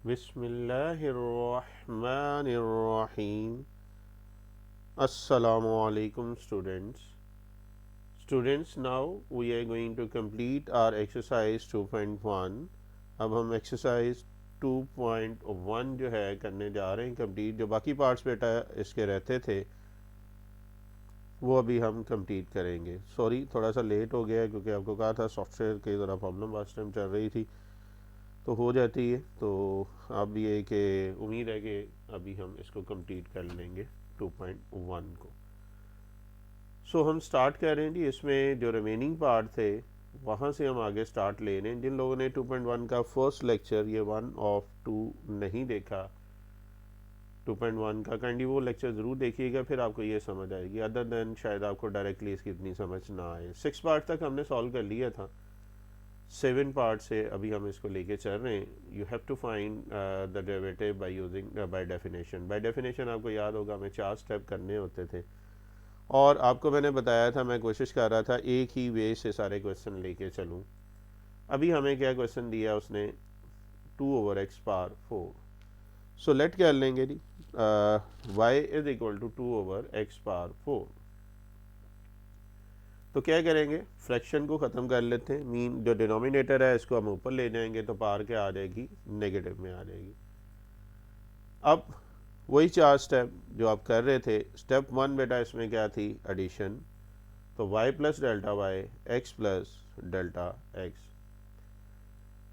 बिस्मिल्लाहिर्रहमानिर्रहीम। अस्सलामु अलैकुम students now we are going to complete our exercise 2.1। अब हम एक्सरसाइज 2.1 जो है करने जा रहे हैं कंप्लीट। जो बाकी पार्ट्स बेटा इसके रहते थे वो अभी हम कंप्लीट करेंगे। सॉरी थोड़ा सा लेट हो गया है क्योंकि आपको कहा था सॉफ्टवेयर की ज़रा प्रॉब्लम लास्ट टाइम चल रही थी तो हो जाती है। तो अब ये कि उम्मीद है कि अभी हम इसको कंप्लीट कर लेंगे 2.1 को। सो हम स्टार्ट कर रहे हैं जी। इसमें जो रिमेनिंग पार्ट थे वहाँ से हम आगे स्टार्ट ले रहे हैं। जिन लोगों ने 2.1 का फर्स्ट लेक्चर ये 1 of 2 नहीं देखा 2.1 का, काइंडली वो लेक्चर ज़रूर देखिएगा, फिर आपको ये समझ आएगी। अदर देन शायद आपको डायरेक्टली इसकी इतनी समझ ना आए। 6 पार्ट तक हमने सॉल्व कर लिया था, 7 पार्ट से अभी हम इसको लेके चल रहे हैं। You have to find the derivative by using by definition. By definition आपको याद होगा हमें 4 स्टेप करने होते थे और आपको मैंने बताया था, मैं कोशिश कर रहा था एक ही वे से सारे क्वेश्चन लेके चलूँ। अभी हमें क्या क्वेश्चन दिया उसने, 2/x⁴। सो लेट कर लेंगे जी y is equal to 2/x⁴। तो क्या करेंगे, फ्रैक्शन को ख़त्म कर लेते हैं। मीन जो डिनोमिनेटर है इसको हम ऊपर ले जाएंगे तो पार क्या आ जाएगी, नेगेटिव में आ जाएगी। अब वही 4 स्टेप जो आप कर रहे थे। स्टेप 1 बेटा इसमें क्या थी, एडिशन। तो y plus delta y x plus delta x,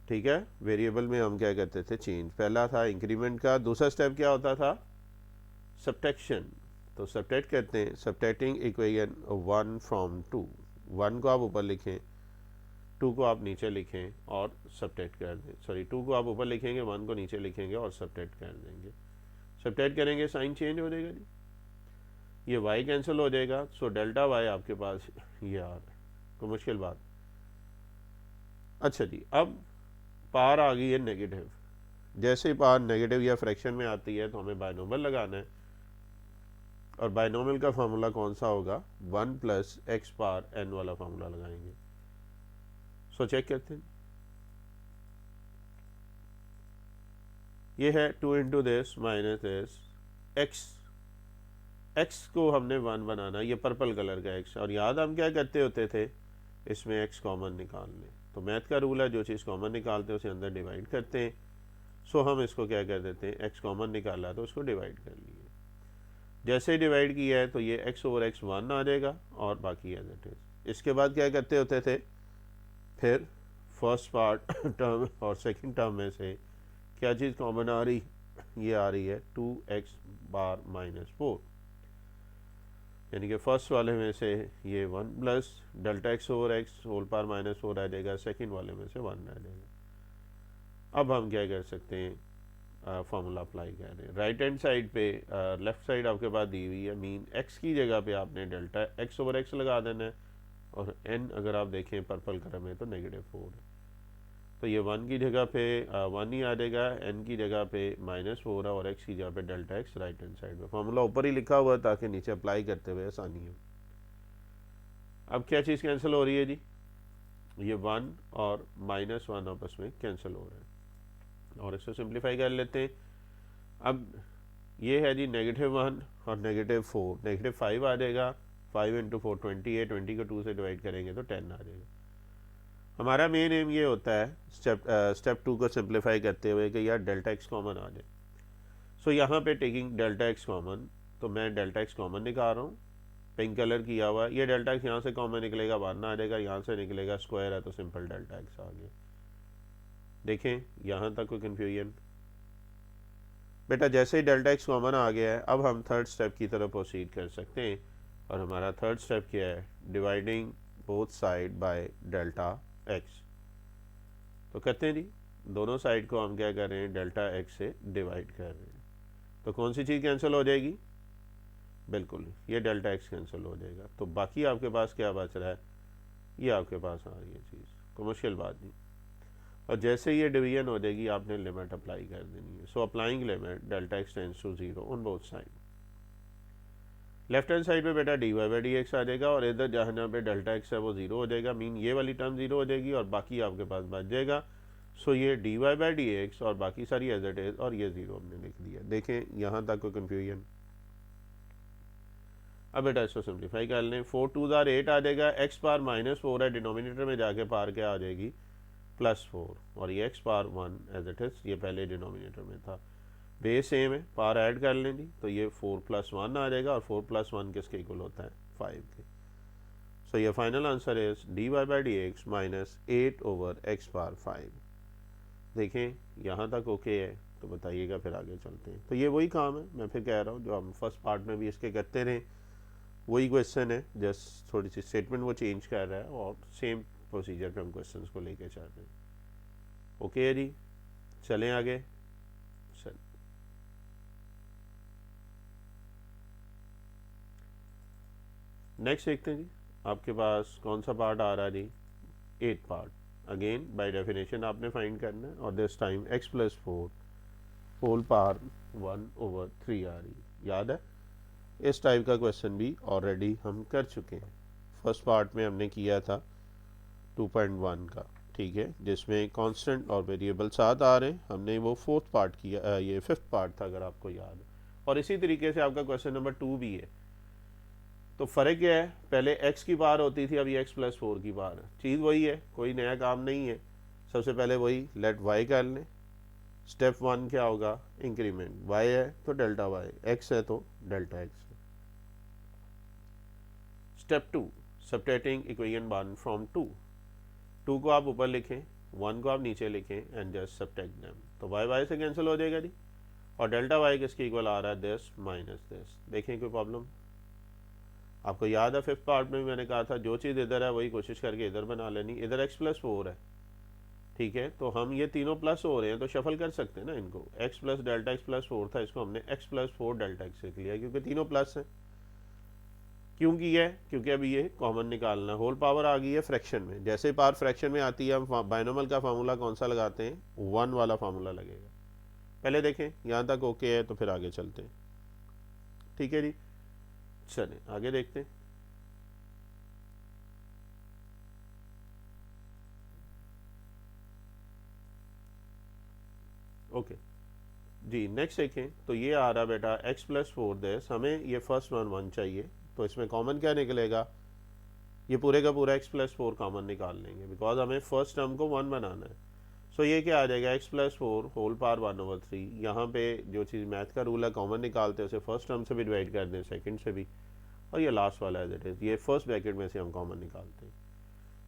ठीक है। वेरिएबल में हम क्या करते थे, चेंज। पहला था इंक्रीमेंट का। दूसरा स्टेप क्या होता था, सब्ट्रैक्शन। तो सब्ट्रैक्ट करते हैं, सब्ट्रैक्टिंग इक्वेशन 1 फ्रॉम 2। 1 को आप ऊपर लिखें, 2 को आप नीचे लिखें और सब्ट्रैक्ट कर दें। सॉरी 2 को आप ऊपर लिखेंगे, 1 को नीचे लिखेंगे और सब्ट्रैक्ट कर देंगे। सब्ट्रैक्ट करेंगे साइन चेंज हो जाएगा जी, ये y कैंसिल हो जाएगा। सो डेल्टा y आपके पास ये आ रहा है। कोई मुश्किल बात। अच्छा जी, अब पार आ गई है नेगेटिव। जैसे ही पार नेगेटिव या फ्रैक्शन में आती है तो हमें बायनोमियल लगाना है। और बायनोमियल का फार्मूला कौन सा होगा, 1 प्लस एक्स पार n वाला फार्मूला लगाएंगे। सो चेक करते हैं। ये है 2 into this minus this x. X को हमने 1 बनाना, ये पर्पल कलर का एक्स। और याद हम क्या करते होते थे, इसमें एक्स कॉमन निकाल लें। तो मैथ का रूल है, जो चीज़ कॉमन निकालते हैं उसे अंदर डिवाइड करते हैं। सो हम इसको क्या कर देते हैं, एक्स कॉमन निकाला तो उसको डिवाइड कर लिए। जैसे ही डिवाइड किया है तो ये x/x 1 आ जाएगा और बाकी एज इट इज़। इसके बाद क्या करते होते थे, फिर फर्स्ट पार्ट टर्म और सेकंड टर्म में से क्या चीज़ कॉमन आ रही, ये आ रही है 2x⁻⁻4। यानी कि फर्स्ट वाले में से ये 1 plus delta x/x whole power -4 आ जाएगा, सेकंड वाले में से 1 आ जाएगा। अब हम क्या कर सकते हैं, फार्मूला अप्लाई कर रहे हैं। राइट हैंड साइड पे लेफ्ट साइड आपके पास दी हुई है। मीन x की जगह पे आपने डेल्टा x/x लगा देना है और n अगर आप देखें पर्पल कलर में तो -4 है। तो ये 1 की जगह पे 1 ही आ जाएगा, n की जगह पे -4 है और x की जगह पे delta x right hand side में। फार्मूला ऊपर ही लिखा हुआ है ताकि नीचे अप्लाई करते हुए आसानी हो। अब क्या चीज़ कैंसिल हो रही है जी, ये 1 और -1 आपस में कैंसिल हो रहा है। और इसको सिंप्लीफाई कर लेते हैं। अब ये है जी -1 और -4, -5 आ जाएगा। 5 इंटू 4 20 है, 20 को 2 से डिवाइड करेंगे तो 10 आ जाएगा। हमारा मेन एम ये होता है स्टेप 2 को सिंप्लीफाई करते हुए कि यार डेल्टा एक्स कॉमन आ जाए। सो यहाँ पे टेकिंग डेल्टा एक्स कॉमन, तो मैं डेल्टा एक्स कॉमन निकाल रहा हूँ, पिंक कलर किया हुआ। ये डेल्टा एक्स यहाँ से कॉमन निकलेगा, 1 आ जाएगा, यहाँ से निकलेगा स्क्वायर है तो सिंपल डेल्टा एक्स आ गया। देखें यहाँ तक कोई कन्फ्यूजन बेटा। जैसे ही डेल्टा एक्स कॉमन आ गया है अब हम थर्ड स्टेप की तरफ प्रोसीड कर सकते हैं। और हमारा थर्ड स्टेप क्या है, dividing both side by delta x. तो कहते हैं जी दोनों साइड को हम क्या कर रहे हैं, डेल्टा एक्स से डिवाइड कर रहे हैं। तो कौन सी चीज़ कैंसिल हो जाएगी, बिल्कुल ये डेल्टा एक्स कैंसिल हो जाएगा। तो बाकी आपके पास क्या बच रहा है, ये आपके पास आ रही है चीज़, कोई मुश्किल बात नहीं। और जैसे ये डिवीजन हो जाएगी आपने लिमिट अप्लाई कर देनी है। So applying limit delta x tends to 0 on both side. Left hand side पे बेटा dy/dx आ जाएगा और इधर जहाँ पे डेल्टा एक्स है वो 0 हो जाएगा। मीन ये वाली टर्म 0 हो जाएगी और बाकी आपके पास बच जाएगा। सो ये d y by d x और बाकी सारी एज इट इज और ये ज़ीरो हमने लिख दिया। देखें यहाँ तक कोई कन्फ्यूजन? अब बेटा इसको सिंप्लीफाई कर लें। 4 2 ज़ार 8 आ जाएगा, एक्स पार -4 है, डिनोमिनेटर में जाके पार क्या आ जाएगी +4, और ये एक्स पार 1 एज इट इज़, ये पहले डिनोमिनेटर में था, बेस सेम है, पार ऐड कर लें जी, तो ये 4 + 1 आ जाएगा, और 4 + 1 किसके इक्वल होता है 5 के। सो ये final answer is d y by d x -8 over x पार 5। देखें यहाँ तक ओके है तो बताइएगा, फिर आगे चलते हैं। तो ये वही काम है, मैं फिर कह रहा हूँ, जो हम फर्स्ट पार्ट में भी इसके करते रहे, वही क्वेश्चन है, जस्ट थोड़ी सी स्टेटमेंट वो चेंज कर रहा है, और सेम प्रोसीजर पे हम क्वेश्चंस को लेके चल रहे हैं। ओके है जी, चलें आगे। चल नेक्स्ट देखते हैं जी, आपके पास कौन सा पार्ट आ रहा है जी, 8 पार्ट। अगेन बाय डेफिनेशन आपने फाइंड करना है, और this time x + 4 whole power 1/3 आ रही, याद है? इस टाइप का क्वेश्चन भी ऑलरेडी हम कर चुके हैं। फर्स्ट पार्ट में हमने किया था 2.1 का, ठीक है, जिसमें कांस्टेंट और वेरिएबल साथ आ रहे हैं। हमने वो फोर्थ पार्ट किया, ये फिफ्थ पार्ट था अगर आपको याद है। और इसी तरीके से आपका क्वेश्चन नंबर 2 भी है। तो फ़र्क क्या है, पहले x की पावर होती थी, अभी x + 4 की पावर है। चीज़ वही है, कोई नया काम नहीं है। सबसे पहले वही लेट y कर लें। स्टेप 1 क्या होगा, इंक्रीमेंट, y है तो डेल्टा y, x है तो delta x। Step 2 subtracting equation 1 from 2 को आप ऊपर लिखें, 1 को आप नीचे लिखें, एंड जस्ट सबट्रैक्ट देम, तो y से कैंसिल हो जाएगा जी, और डेल्टा y किसके इक्वल आ रहा है, दिस माइनस दिस। देखें कोई प्रॉब्लम? आपको याद है फिफ्थ पार्ट में भी मैंने कहा था, जो चीज़ इधर है वही कोशिश करके इधर बना लेनी। इधर x + 4 है, ठीक है, तो हम ये तीनों प्लस हो रहे हैं तो शफल कर सकते हैं ना इनको। x + डेल्टा x + 4 था, इसको हमने x + 4 डेल्टा x लिख लिया, क्योंकि तीनों प्लस हैं। क्यों किया है? क्योंकि अभी ये कॉमन निकालना, होल पावर आ गई है फ्रैक्शन में। जैसे पावर फ्रैक्शन में आती है, हम बाइनोमियल का फार्मूला कौन सा लगाते हैं, 1 वाला फार्मूला लगेगा। पहले देखें यहाँ तक ओके है, तो फिर आगे चलते हैं। ठीक है जी, चलें आगे देखते हैं। ओके जी, नेक्स्ट देखें, तो ये आ रहा बेटा x + 4 दिस, हमें ये फर्स्ट वन 1 चाहिए, तो इसमें कॉमन क्या निकलेगा, ये पूरे का पूरा x + 4 कॉमन निकाल लेंगे, बिकॉज हमें फर्स्ट टर्म को 1 बनाना है। सो ये क्या आ जाएगा, x + 4 होल पावर 1/3। यहाँ पे जो चीज़ मैथ का रूल है, कॉमन निकालते हैं उसे फर्स्ट टर्म से भी डिवाइड कर दें, सेकंड से भी, और ये लास्ट वाला एज इट इज़, ये फर्स्ट ब्रैकेट में से हम कॉमन निकालते हैं।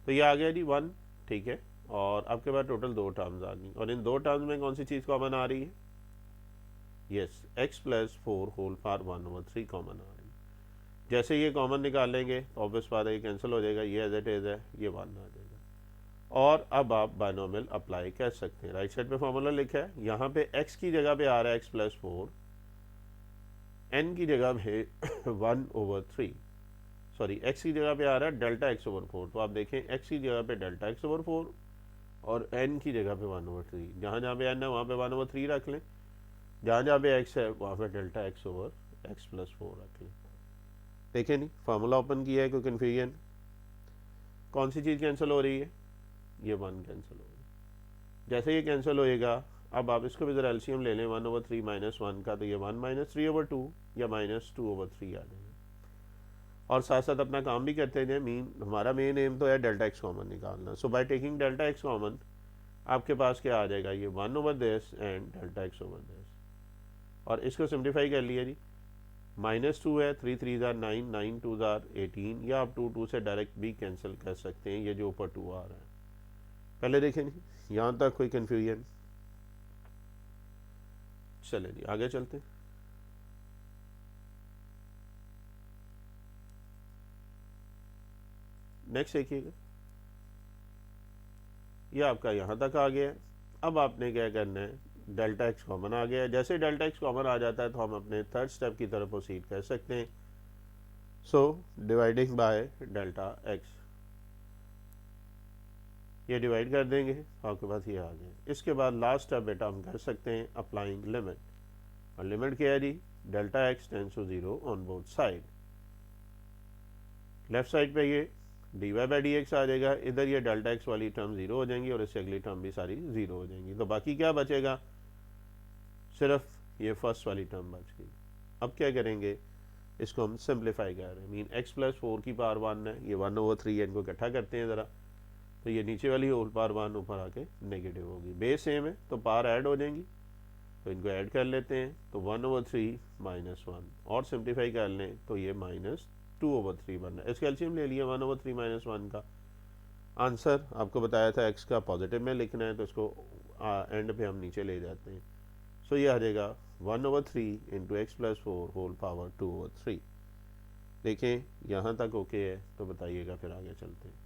तो ये आ गया जी 1, ठीक है, और आपके पास टोटल 2 टर्म्स आ गई, और इन 2 टर्म्स में कौन सी चीज़ कॉमन आ रही है, yes, x + 4 whole power 1/3 common आ रही है। जैसे ये कॉमन निकालेंगे तो ऑब्वियस बात है ये कैंसिल हो जाएगा, ये एज इट इज़ है, ये 1 आ जाएगा। और अब आप बाइनोमियल अप्लाई कर सकते हैं। राइट साइड पे फॉर्मूला लिखा है, यहाँ पे x की जगह पे आ रहा है x + 4, n की जगह पे 1/3, सॉरी x की जगह पे आ रहा है डेल्टा x/4। तो आप देखें x की जगह पे डेल्टा x/4 और n की जगह पे 1/3। जहाँ जहाँ पे n है वहाँ पे 1/3 रख लें, जहाँ जहाँ पे x है वहाँ पे डेल्टा x/x + 4 रख लें। देखें नहीं, फार्मूला ओपन किया है, कोई कन्फ्यूजन? कौन सी चीज़ कैंसिल हो रही है, ये 1 कैंसिल हो रही है। जैसे ये कैंसिल होएगा, अब आप इसको भी ज़रा एलसीएम ले लें, 1/3 - 1 का, तो ये 1 - 3/2 या -2/3 आ जाएगा। और साथ साथ अपना काम भी करते हैं, हमारा मेन एम तो है डेल्टा x कॉमन निकालना। So by taking delta x common, आपके पास क्या आ जाएगा, ये 1/this एंड डेल्टा x/this, और इसको सिंप्लीफाई कर लिया जी, -2 है, 3 3 ज़ार 9, 9 2 ज़ार 18, या आप 2 से डायरेक्ट भी कैंसिल कर सकते हैं, ये जो ऊपर 2 आ रहा है। पहले देखें नहीं, यहाँ तक कोई कन्फ्यूजन? चले जी आगे चलते हैं। नेक्स्ट देखिएगा, ये आपका यहाँ तक आ गया है। अब आपने क्या करना है, डेल्टा x कॉमन आ गया है। जैसे डेल्टा x कॉमन आ जाता है तो हम अपने थर्ड स्टेप की तरफ प्रोसीड कर सकते हैं। So dividing by delta x, ये डिवाइड कर देंगे, आपके पास ये आ गया। इसके बाद लास्ट स्टेप बेटा हम कर सकते हैं अप्लाइंग लिमिट, और लिमिट क्या है जी, delta x tends to 0 on both side. Left side पे ये d y by d x आ जाएगा, इधर ये डेल्टा एक्स वाली टर्म ज़ीरो हो जाएंगी और इससे अगली टर्म भी सारी ज़ीरो हो जाएंगी। तो बाकी क्या बचेगा, सिर्फ ये फर्स्ट वाली टर्म बच गई। अब क्या करेंगे, इसको हम सिंप्लीफाई कर रहे हैं, मीन एक्स प्लस 4 की पावर 1 है, ये 1/3 है, इनको इकट्ठा करते हैं ज़रा, तो ये नीचे वाली होल पावर 1 ऊपर आके नेगेटिव होगी। बेस सेम है तो पावर ऐड हो जाएंगी, तो इनको ऐड कर लेते हैं, तो 1/3 -1 और सिंप्लीफाई कर लें तो ये -2/3 बन रहा है। इसका एलसीएम ले लिया 1/3 -1 का। आंसर आपको बताया था एक्स का पॉजिटिव में लिखना है, तो इसको एंड पे हम नीचे ले जाते हैं। सो ये आ जाएगा 1/3 into x plus 4 whole power 2/3। देखें यहाँ तक ओके है, तो बताइएगा फिर आगे चलते हैं।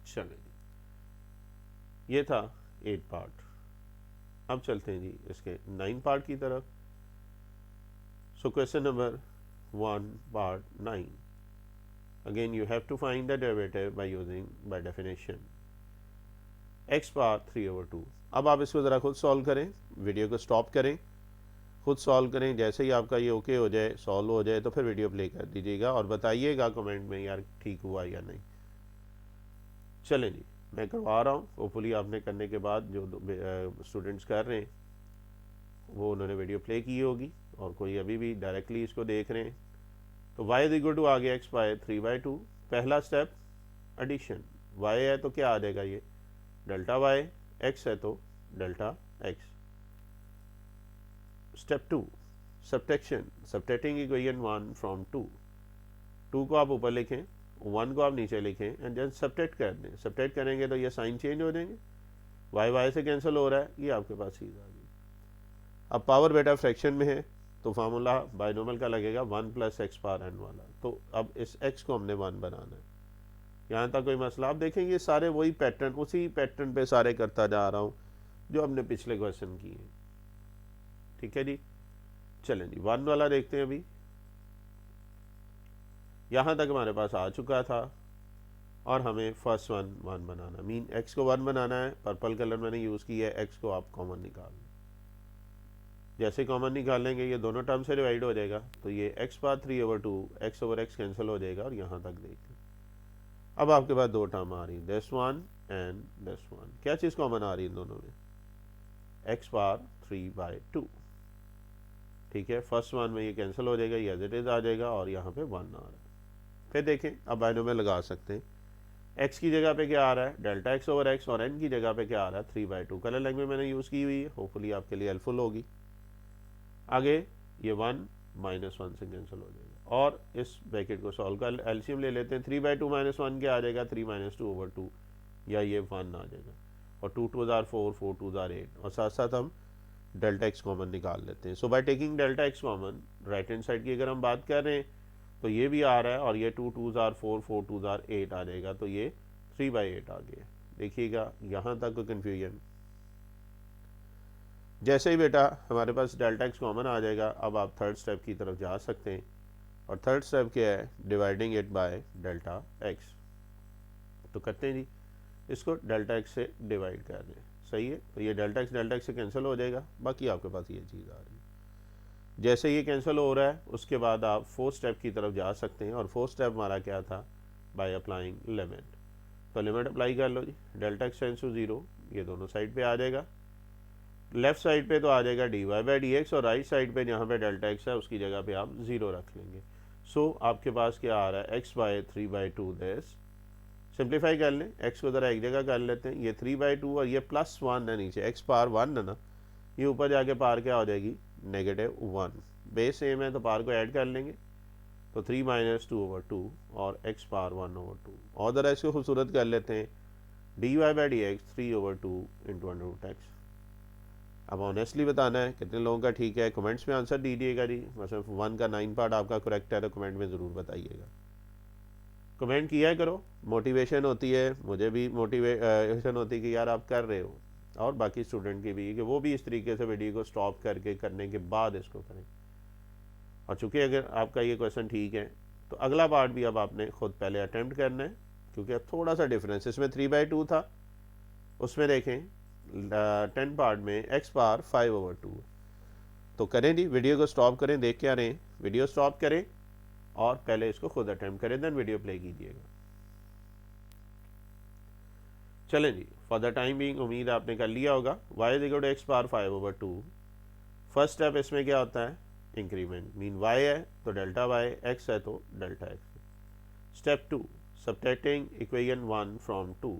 चलें जी, ये था 8 पार्ट। अब चलते हैं जी इसके 9 पार्ट की तरफ। So question number 1 part 9, again you have to find the derivative by using by definition x power 3/2। अब आप इसको ज़रा खुद सॉल्व करें, वीडियो को स्टॉप करें, खुद सॉल्व करें। जैसे ही आपका ये ओके हो जाए, सॉल्व हो जाए, तो फिर वीडियो प्ले कर दीजिएगा और बताइएगा कमेंट में यार ठीक हुआ या नहीं। चलें जी, मैं करवा रहा हूँ, होपफुली आपने करने के बाद जो स्टूडेंट्स कर रहे हैं वो उन्होंने वीडियो प्ले की होगी, और कोई अभी भी डायरेक्टली इसको देख रहे हैं। तो y इज इक्वल टू आ गया x बाय 3/2। पहला स्टेप एडिशन, y है तो क्या आ जाएगा, ये डेल्टा y, x है तो delta x। Step 2 subtraction, subtracting equation 1 from 2। 2 को आप ऊपर लिखें, 1 को आप नीचे लिखें एंड देन सब्ट्रैक्ट कर दें। सब्ट्रैक्ट करेंगे तो ये साइन चेंज हो जाएंगे, y से कैंसिल हो रहा है, ये आपके पास चीज़ आ गई। अब पावर बेटा फ्रैक्शन में है तो फार्मूला बाइनोमियल का लगेगा 1 + x पावर n वाला। तो अब इस x को हमने 1 बनाना है। यहाँ तक कोई मसला, आप देखेंगे सारे वही पैटर्न, उसी पैटर्न पे सारे करता जा रहा हूँ जो हमने पिछले क्वेश्चन किए हैं। ठीक है जी, चलें जी 1 वाला देखते हैं। अभी यहाँ तक हमारे पास आ चुका था और हमें फर्स्ट 1 बनाना, मीन x को 1 बनाना है। पर्पल कलर मैंने यूज़ किया है, x को आप कॉमन निकाल लें। जैसे कॉमन निकालेंगे ये दोनों टर्म से डिवाइड हो जाएगा, तो ये x पावर 3/2 x/x कैंसिल हो जाएगा, और यहाँ तक देख लें। अब आपके पास दो टर्म आ रही, this one and this one. क्या चीज़ कॉमन आ रही है इन दोनों में, x पावर 3/2। ठीक है, फर्स्ट वन में ये कैंसिल हो जाएगा, ये एज इट इज़ आ जाएगा, और यहाँ पे 1 आ रहा है। फिर देखें, अब बाइनोमियल में लगा सकते हैं। x की जगह पे क्या आ रहा है, डेल्टा x/x, और n की जगह पे क्या आ रहा है, 3/2। कलर लैंग्वेज मैंने यूज़ की हुई है, होपफुली आपके लिए हेल्पफुल होगी। आगे ये 1 -1 से कैंसिल हो जाएगा, और इस ब्रैकेट को सॉल्व कर एलसीएम ले लेते हैं। 3/2 -1 क्या आ जाएगा, 3 - 2/2, या ये 1 आ जाएगा, और 2 2 ज़ार 4, 4 2 ज़ार 8, और साथ साथ हम डेल्टा x कॉमन निकाल लेते हैं। So by taking delta x common, right hand side की अगर हम बात कर रहे हैं तो ये भी आ रहा है, और ये 2 2 ज़ार 4, 4 2 ज़ार 8 आ जाएगा, तो ये 3/8 आ गया। देखिएगा यहाँ तक कोई कन्फ्यूजन। जैसे ही बेटा हमारे पास डेल्टा x कॉमन आ जाएगा, अब आप थर्ड स्टेप की तरफ जा सकते हैं, और थर्ड स्टेप क्या है, dividing it by delta x। तो करते हैं जी, इसको डेल्टा x से डिवाइड कर दें, सही है। तो ये डेल्टा x से कैंसिल हो जाएगा, बाकी आपके पास ये चीज़ आ रही है। जैसे ये कैंसिल हो रहा है, उसके बाद आप फोर्थ स्टेप की तरफ जा सकते हैं, और फोर्थ स्टेप हमारा क्या था, बाय अप्लाइंग लिमिट। तो लिमिट अप्लाई कर लो जी, डेल्टा x टेंड्स टू 0, ये दोनों साइड पे आ जाएगा। लेफ्ट साइड पे तो आ जाएगा dy/dx, और राइट साइड पे जहाँ पे डेल्टा x है उसकी जगह पे आप 0 रख लेंगे। सो आपके पास क्या आ रहा है, x/3/2 दिस। सिंप्लीफाई कर लें, x को ज़रा एक जगह कर लेते हैं, ये 3/2 और ये +1 है नीचे, x पावर 1 है ना, ये ऊपर जाके पार क्या हो जाएगी, -1। बेस सेम है तो पार को ऐड कर लेंगे, तो 3 - 2/2 और x पावर 1/2, और ज़रा इसको खूबसूरत कर लेते हैं, dy/dx 3/2 × √x। अब ऑनेस्टली बताना है कितने लोगों का ठीक है, कमेंट्स में आंसर दीजिएगा जी। मतलब 1 का 9 पार्ट आपका करेक्ट है तो कमेंट में ज़रूर बताइएगा। कमेंट किया करो, मोटिवेशन होती है, मुझे भी मोटिवेशन होती है कि यार आप कर रहे हो, और बाकी स्टूडेंट की भी, कि वो भी इस तरीके से वीडियो को स्टॉप करके करने के बाद इसको करें। और चूँकि अगर आपका ये क्वेश्चन ठीक है तो अगला पार्ट भी अब आपने खुद पहले अटैम्प्ट करना है, क्योंकि अब थोड़ा सा डिफरेंस, इसमें 3/2 था, उसमें देखें 10 पार्ट में x पावर 5/2। तो करें जी, वीडियो को स्टॉप करें, देख के आ रहे हैं, वीडियो स्टॉप करें, और पहले इसको खुद अटेम्प्ट करें, देन वीडियो प्ले कीजिएगा। चलें जी, फॉर द टाइम बीइंग उम्मीद आपने कर लिया होगा। y is equal to x power 5/2। First step इसमें क्या होता है, इंक्रीमेंट, मीन y है तो डेल्टा y, x है तो delta x। Step 2, subtracting equation 1 from 2।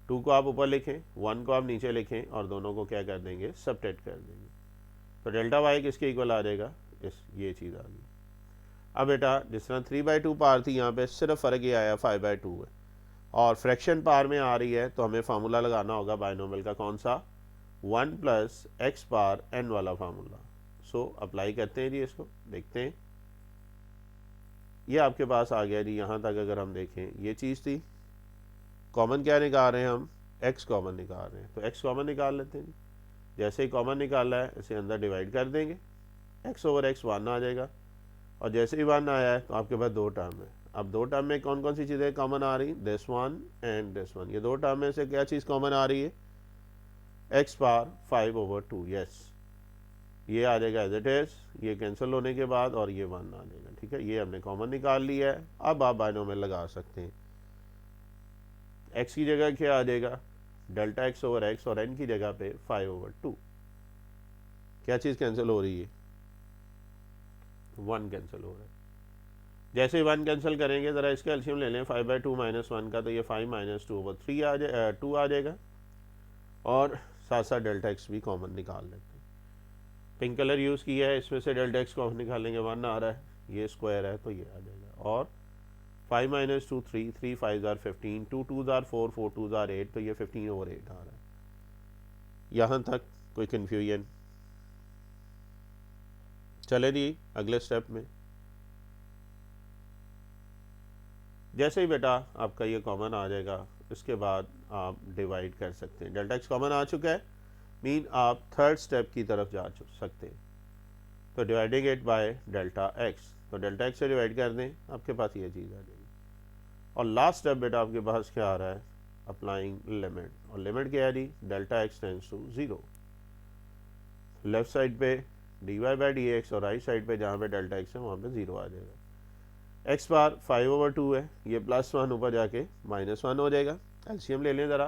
2 को आप ऊपर लिखें, 1 को आप नीचे लिखें और दोनों को क्या कर देंगे, सबट्रैक्ट कर देंगे। तो डेल्टा y किसके इक्वल आ जाएगा, ये चीज़ आ गई। अब बेटा जिस तरह 3/2 पार थी, यहाँ पे सिर्फ फ़र्क ये आया 5/2 है, और फ्रैक्शन पार में आ रही है तो हमें फार्मूला लगाना होगा बाइनोमियल का, कौन सा, 1 + x पार n वाला फार्मूला। सो अप्लाई करते हैं जी, इसको देखते हैं। ये आपके पास आ गया जी। यहाँ तक अगर हम देखें ये चीज़ थी, कॉमन क्या निकाल रहे हैं हम, x कॉमन निकाल रहे हैं, तो x कॉमन निकाल लेते हैं जी। जैसे ही कॉमन निकाला है इसे अंदर डिवाइड कर देंगे, x/x 1 आ जाएगा, और जैसे ही 1 आया है तो आपके पास 2 टर्म है। अब 2 टर्म में कौन कौन सी चीज़ें कॉमन आ रही, this one and this one. ये 2 टर्म में से क्या चीज़ कॉमन आ रही है, x पावर 5/2, यस, ये आ जाएगा एज इट इज, ये कैंसिल होने के बाद, और ये 1 आ जाएगा, ठीक है। ये हमने कॉमन निकाल लिया है। अब आप बाइनोमियल लगा सकते हैं, x की जगह क्या आ जाएगा, डेल्टा x/x, और n की जगह पे 5/2। क्या चीज़ कैंसिल हो रही है, 1 कैंसिल हो रहा है। जैसे ही 1 कैंसिल करेंगे, ज़रा इसका एलसीएम ले लें, 5/2 - 1 का, तो ये 5 - 2/3 आ जाए, 2 आ जाएगा, और साथ साथ डेल्टा x भी कॉमन निकाल लेते हैं। पिंक कलर यूज़ किया है, इसमें से डेल्टा x कॉमन निकालेंगे, 1 आ रहा है, ये स्क्वायर है तो ये आ जाएगा, और 5 - 2 3, 3 5 = 15, 2 2 = 4, 4 2 = 8, तो ये 15/8 आ रहा है। यहाँ तक कोई कन्फ्यूजन, चले जी अगले स्टेप में। जैसे ही बेटा आपका ये कॉमन आ जाएगा, इसके बाद आप डिवाइड कर सकते हैं। डेल्टा x कॉमन आ चुका है, मीन आप थर्ड स्टेप की तरफ जा सकते हैं। तो dividing it by delta x, तो डेल्टा x से डिवाइड कर दें, आपके पास ये चीज़ आ जाएगी। और लास्ट स्टेप बेटा आपके पास क्या आ रहा है, अप्लाइंग लिमिट, और लिमिट क्या है जी, delta x tends to 0। Left side पे dy/dx, और राइट साइड पे जहाँ पे डेल्टा x है वहाँ पे 0 आ जाएगा। x बार 5/2 है, ये +1 ऊपर जाके -1 हो जाएगा। एलसीएम ले लें ज़रा,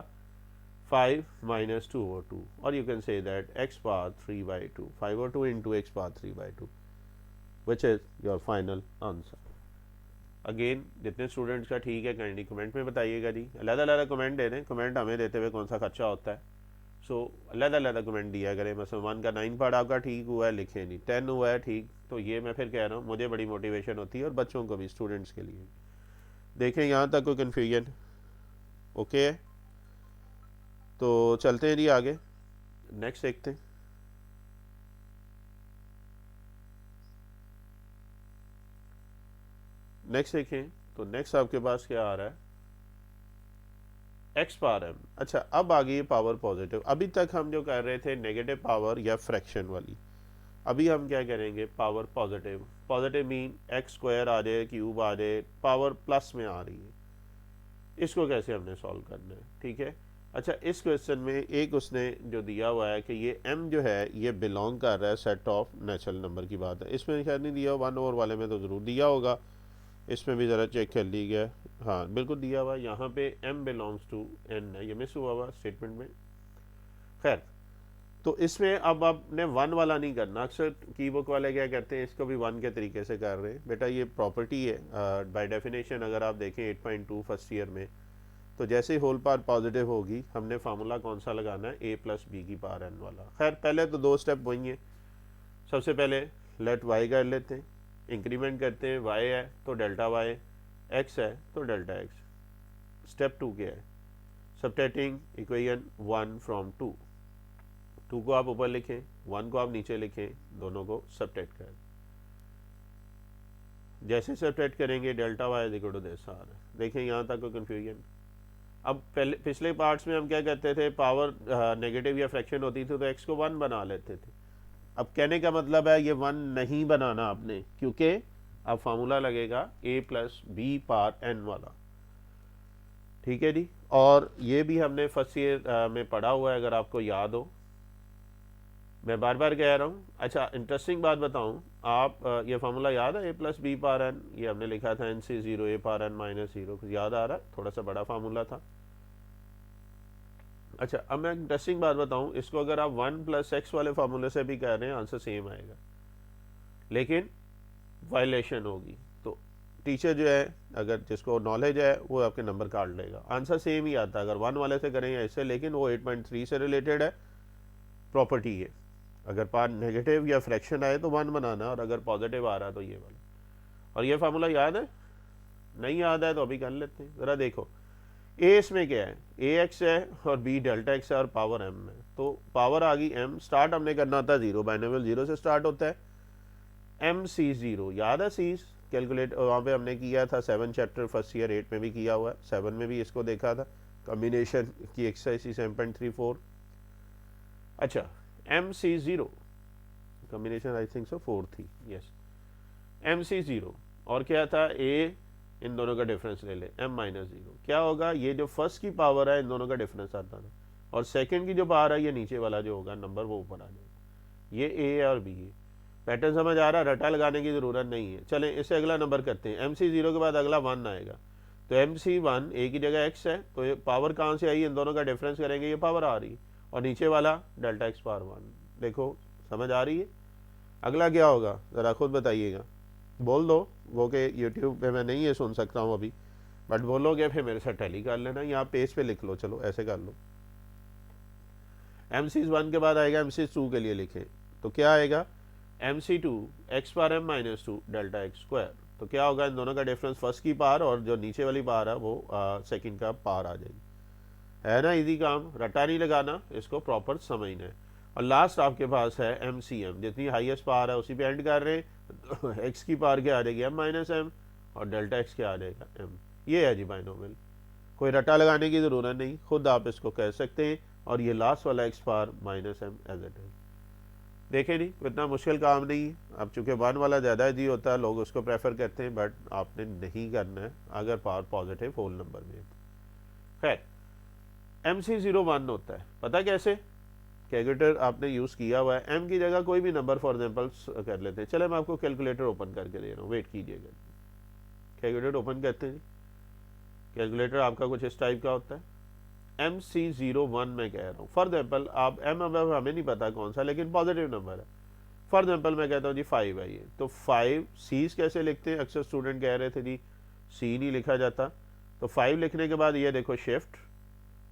5 - 2/2, और you can say that x power 3/2, 5/2 × x power 3/2, which is your final answer. Again जितने स्टूडेंट्स का ठीक है काइंडली कमेंट में बताइएगा जी, अलग-अलग कमेंट दे दें, कमेंट हमें देते हुए कौन सा खर्चा होता है। सो अलग-अलग कमेंट दिया करें, मतलब 1 का 9 पार्ट आपका ठीक हुआ है, लिखें नहीं, 10 हुआ है ठीक, तो ये मैं फिर कह रहा हूँ मुझे बड़ी मोटिवेशन होती है, और बच्चों को भी, स्टूडेंट्स के लिए। देखें यहाँ तक कोई कन्फ्यूजन, ओके है, तो चलते हैं जी आगे, नेक्स्ट देखते हैं। नेक्स्ट देखें, तो नेक्स्ट आपके पास क्या आ रहा है, x पावर m। अच्छा, अब आ गई पावर पॉजिटिव। अभी तक हम जो कर रहे थे नेगेटिव पावर या फ्रैक्शन वाली, अभी हम क्या करेंगे, power positive. Positive mean x² आ जाए, क्यूब आ जाए, पावर प्लस में आ रही है, इसको कैसे हमने सॉल्व करना है, ठीक है। अच्छा, इस क्वेश्चन में एक उसने जो दिया हुआ है कि ये m जो है ये बिलोंग कर रहा है सेट ऑफ नेचुरल नंबर की बात है, इसमें खैर नहीं दिया, 1/, वाले में तो ज़रूर दिया होगा, इसमें भी ज़रा चेक कर लीजिए। हाँ बिल्कुल दिया हुआ, यहाँ पे m बिलोंग्स टू n है, ये मिस हुआ हुआ स्टेटमेंट में। खैर, तो इसमें अब आपने 1 वाला नहीं करना, अक्सर की बुक वाले क्या करते हैं, इसको भी 1 के तरीके से कर रहे हैं। बेटा ये प्रॉपर्टी है बाय डेफिनेशन, अगर आप देखें 8.2 फर्स्ट ईयर में, तो जैसे ही होल पावर पॉजिटिव होगी हमने फार्मूला कौन सा लगाना है, a + b की पावर n वाला। खैर पहले तो 2 स्टेप वही हैं। सबसे पहले लेट y कर लेते हैं, इंक्रीमेंट करते हैं, y है तो डेल्टा y, x है तो डेल्टा x। स्टेप 2 क्या है, सबट्रैक्टिंग इक्वेशन 1 फ्रॉम 2। 2 को आप ऊपर लिखें, 1 को आप नीचे लिखें, दोनों को सबट्रैक्ट करें। जैसे सबट्रैक्ट करेंगे delta y equal to this आ रहा है। देखें यहाँ तक कोई कन्फ्यूजन। अब पहले पिछले पार्ट्स में हम क्या करते थे, पावर नेगेटिव या फ्रैक्शन होती थी तो x को 1 बना लेते थे। अब कहने का मतलब है ये 1 नहीं बनाना आपने, क्योंकि अब फार्मूला लगेगा a + b पावर n वाला, ठीक है जी। और ये भी हमने फर्स्ट ईयर में पढ़ा हुआ है, अगर आपको याद हो, मैं बार बार कह रहा हूँ। अच्छा, इंटरेस्टिंग बात बताऊँ, आप ये फार्मूला याद है, ए प्लस बी पावर एन, ये हमने लिखा था एन सी ज़ीरो ए पावर एन माइनस ज़ीरो, याद आ रहा है? थोड़ा सा बड़ा फार्मूला था। अच्छा, अब मैं इंटरेस्टिंग बात बताऊँ, इसको अगर आप वन प्लस एक्स वाले फार्मूले से भी कर रहे हैं आंसर सेम आएगा, लेकिन वायलेशन होगी। तो टीचर जो है, अगर जिसको नॉलेज है, वो आपके नंबर काट लेगा। आंसर सेम ही आता है अगर वन वाले से करें या इससे, लेकिन वो 8.3 से रिलेटेड है, प्रॉपर्टी है। अगर पार नेगेटिव या फ्रैक्शन आए तो वन बनाना, और अगर पॉजिटिव आ रहा है तो ये वाला। और ये फार्मूला याद है? नहीं याद है तो अभी कर लेते हैं। ज़रा देखो, ए इसमें क्या है, ए एक्स है और बी डेल्टा एक्स है और पावर एम है। तो पावर आ गई एम, स्टार्ट हमने करना होता है जीरो, बाइनोमियल जीरो से स्टार्ट होता है। एम सी ज़ीरो याद है, सीज कैलकुलेट वहाँ पे हमने किया था 7 चैप्टर फर्स्ट ईयर 8 में भी किया हुआ है, 7 में भी इसको देखा था, कॉम्बिनेशन की एक्सरसाइज 7.34। अच्छा, M C zero combination I think so 4 थी, यस। एम सी ज़ीरो और क्या था, ए, इन दोनों का डिफरेंस ले ले, एम माइनस ज़ीरो। क्या होगा, ये जो फर्स्ट की पावर है इन दोनों का डिफरेंस आता था, और सेकंड की जो पावर है ये नीचे वाला जो होगा नंबर वो ऊपर आ जाएगा। ये ए और बी है। पैटर्न समझ आ रहा है? रटा लगाने की ज़रूरत नहीं है। चलें इससे अगला नंबर करते हैं। एम सी ज़ीरो के बाद अगला वन आएगा, तो एम सी वन ए की जगह एक्स है, तो ये पावर कहाँ से आई, इन दोनों का डिफरेंस करेंगे, ये पावर आ रही है, और नीचे वाला डेल्टा एक्स पावर वन। देखो समझ आ रही है? अगला क्या होगा ज़रा खुद बताइएगा, बोल दो। वो कि यूट्यूब पे मैं नहीं ये सुन सकता हूँ अभी, बट बोलोगे फिर मेरे साथ टैली कर लेना, यहाँ पेज पे लिख लो, चलो ऐसे कर लो। एम सी वन के बाद आएगा एम सी टू के लिए लिखें, तो क्या आएगा, M C two x power M minus two delta x square. तो क्या होगा, इन दोनों का डिफरेंस फर्स्ट की पावर और जो नीचे वाली पावर है वो सेकंड का पावर आ जाएगी। है ना इजी काम, रटा नहीं लगाना, इसको प्रॉपर समझना है। और लास्ट आपके पास है एम सी एम, जितनी हाईएस्ट पावर है उसी पे एंड कर रहे हैं। एक्स की पावर क्या आ जाएगी, एम माइनस एम, और डेल्टा एक्स क्या आ जाएगा, एम। ये है जी बाइनोमियल, कोई रटा लगाने की ज़रूरत नहीं, खुद आप इसको कह सकते हैं। और ये लास्ट वाला x power minus M as it is. देखें नहीं, इतना मुश्किल काम नहीं है। अब चूँकि वन वाला ज़्यादा ईजी होता है, लोग उसको प्रेफर करते हैं, बट आपने नहीं करना है अगर पावर पॉजिटिव होल नंबर में है। खैर, एम सी ज़ीरो वन होता है, पता कैसे, कैलकुलेटर आपने यूज़ किया हुआ है। एम की जगह कोई भी नंबर फॉर एग्जाम्पल कर लेते हैं। चले मैं आपको कैलकुलेटर ओपन करके दे रहा हूँ, वेट कीजिएगा। कैलकुलेटर ओपन करते हैं। कैलकुलेटर आपका कुछ इस टाइप का होता है। एम सी ज़ीरो वन में कह रहा हूँ, फॉर एग्जाम्पल आप एम हमें नहीं पता कौन सा, लेकिन पॉजिटिव नंबर है। फॉर एग्जाम्पल मैं कहता हूँ जी 5 है ये, तो 5 सीज कैसे लिखते हैं, अक्सर स्टूडेंट कह रहे थे जी सी नहीं लिखा जाता। तो 5 लिखने के बाद ये देखो शिफ्ट,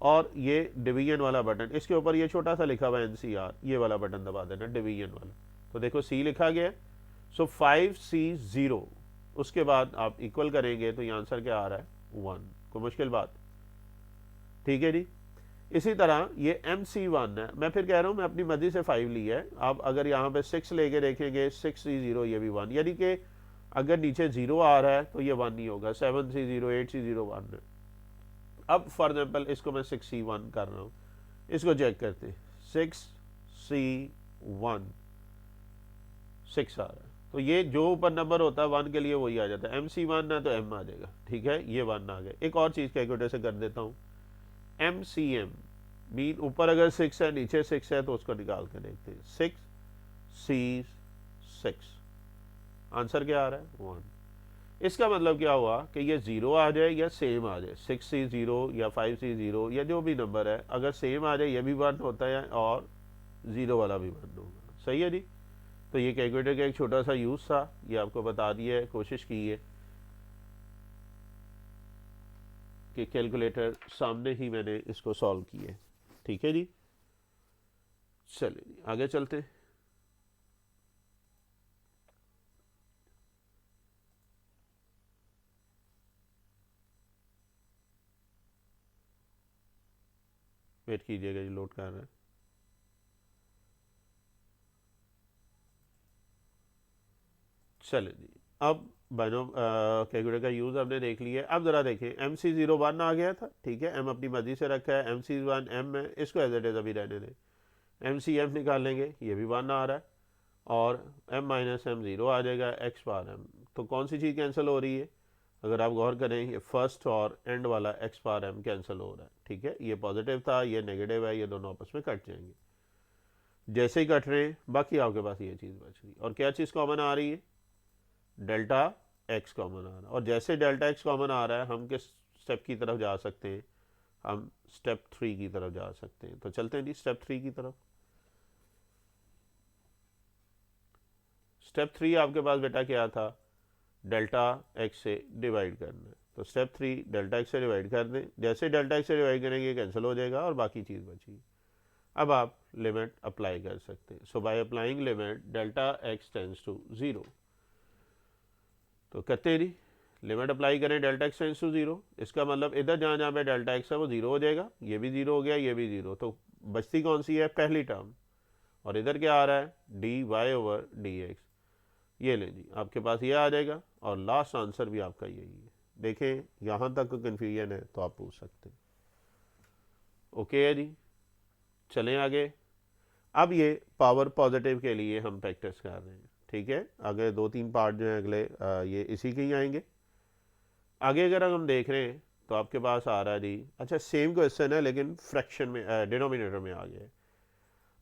और ये डिवीजन वाला बटन, इसके ऊपर ये छोटा सा लिखा हुआ है NCR, ये वाला बटन दबा देना, डिवीजन वाला। तो देखो सी लिखा गया है, सो 5C0, उसके बाद आप इक्वल करेंगे तो ये आंसर क्या आ रहा है, 1। कोई मुश्किल बात? ठीक है जी। इसी तरह ये MC1 है, मैं फिर कह रहा हूँ मैं अपनी मर्जी से 5 लिया है। आप अगर यहाँ पे 6 लेके देखेंगे, 6C0, ये भी 1, यानी कि अगर नीचे 0 आ रहा है तो ये 1 नहीं होगा। 7C0, 8C0, 1 है। अब फॉर एग्जाम्पल इसको मैं 6C1 कर रहा हूँ, इसको चेक करते हैं। 6C1 6 आ रहा है, तो ये जो ऊपर नंबर होता है 1 के लिए वही आ जाता है। MC1 है तो M आ जाएगा, ठीक है, ये 1 आ गया। एक और चीज़ कैलकुलेटर से कर देता हूँ, MCM मीन ऊपर अगर 6 है नीचे 6 है तो उसको निकाल के देखते हैं। 6C6, आंसर क्या आ रहा है, 1। इसका मतलब क्या हुआ कि ये 0 आ जाए या सेम आ जाए, 6C0 या 5C0 या जो भी नंबर है, अगर सेम आ जाए ये भी 1 होता है और 0 वाला भी 1 होगा। सही है जी। तो ये कैलकुलेटर का एक छोटा सा यूज़ था, ये आपको बता दिया है, कोशिश की है कि कैलकुलेटर सामने ही मैंने इसको सॉल्व किया है। ठीक है जी, चलिए जी आगे चलते हैं। वेट कीजिएगा जी, लोड कर रहा है। चलिए जी, अब बाइनोम कैलकुलेटर का यूज़ हमने देख लिया है। अब ज़रा देखें, MC01 आ गया था, ठीक है, M अपनी मर्जी से रखा है, MC1 M है, इसको एज इट इज़ अभी रहने दें। MCM निकालेंगे, ये भी 1 आ रहा है, और M माइनस M 0 आ जाएगा, X पावर M। तो कौन सी चीज़ कैंसिल हो रही है, अगर आप गौर करें, ये फर्स्ट और एंड वाला X पावर M कैंसिल हो रहा है, ठीक है, ये पॉजिटिव था, ये नेगेटिव है, ये दोनों आपस में कट जाएंगे। जैसे ही कट रहे हैं बाकी आपके पास ये चीज़ बच रही, और क्या चीज़ कॉमन आ रही है, डेल्टा एक्स कॉमन आ रहा है। और जैसे डेल्टा एक्स कॉमन आ रहा है हम किस स्टेप की तरफ जा सकते हैं, हम स्टेप 3 की तरफ जा सकते हैं। तो चलते हैं जी स्टेप 3 की तरफ। स्टेप 3 आपके पास बेटा क्या था, डेल्टा एक्स से डिवाइड करना है। तो स्टेप 3 डेल्टा एक्स से डिवाइड कर दें, जैसे डेल्टा एक्स से डिवाइड करेंगे कैंसिल हो जाएगा और बाकी चीज़ बची। अब आप लिमिट अप्लाई कर सकते हैं। So by applying limit delta x tends to 0, तो करते हैं जी, लिमिट अप्लाई करें डेल्टा एक्स टेंड्स टू 0। इसका मतलब इधर जहाँ जहाँ पे डेल्टा एक्स है वो 0 हो जाएगा, ये भी 0 हो गया, ये भी 0, तो बचती कौन सी है, पहली टर्म। और इधर क्या आ रहा है, d y over d x, ये लें जी आपके पास ये आ जाएगा, और लास्ट आंसर भी आपका यही है। देखें यहाँ तक कन्फ्यूजन है तो आप पूछ सकते हैं। ओके है जी, चलें आगे। अब ये पावर पॉजिटिव के लिए हम प्रैक्टिस कर रहे हैं, ठीक है। आगे 2-3 पार्ट जो हैं अगले ये इसी के ही आएंगे। आगे अगर हम देख रहे हैं तो आपके पास आ रहा है जी, अच्छा सेम क्वेश्चन है लेकिन फ्रैक्शन में, डिनोमिनेटर में आ गया है।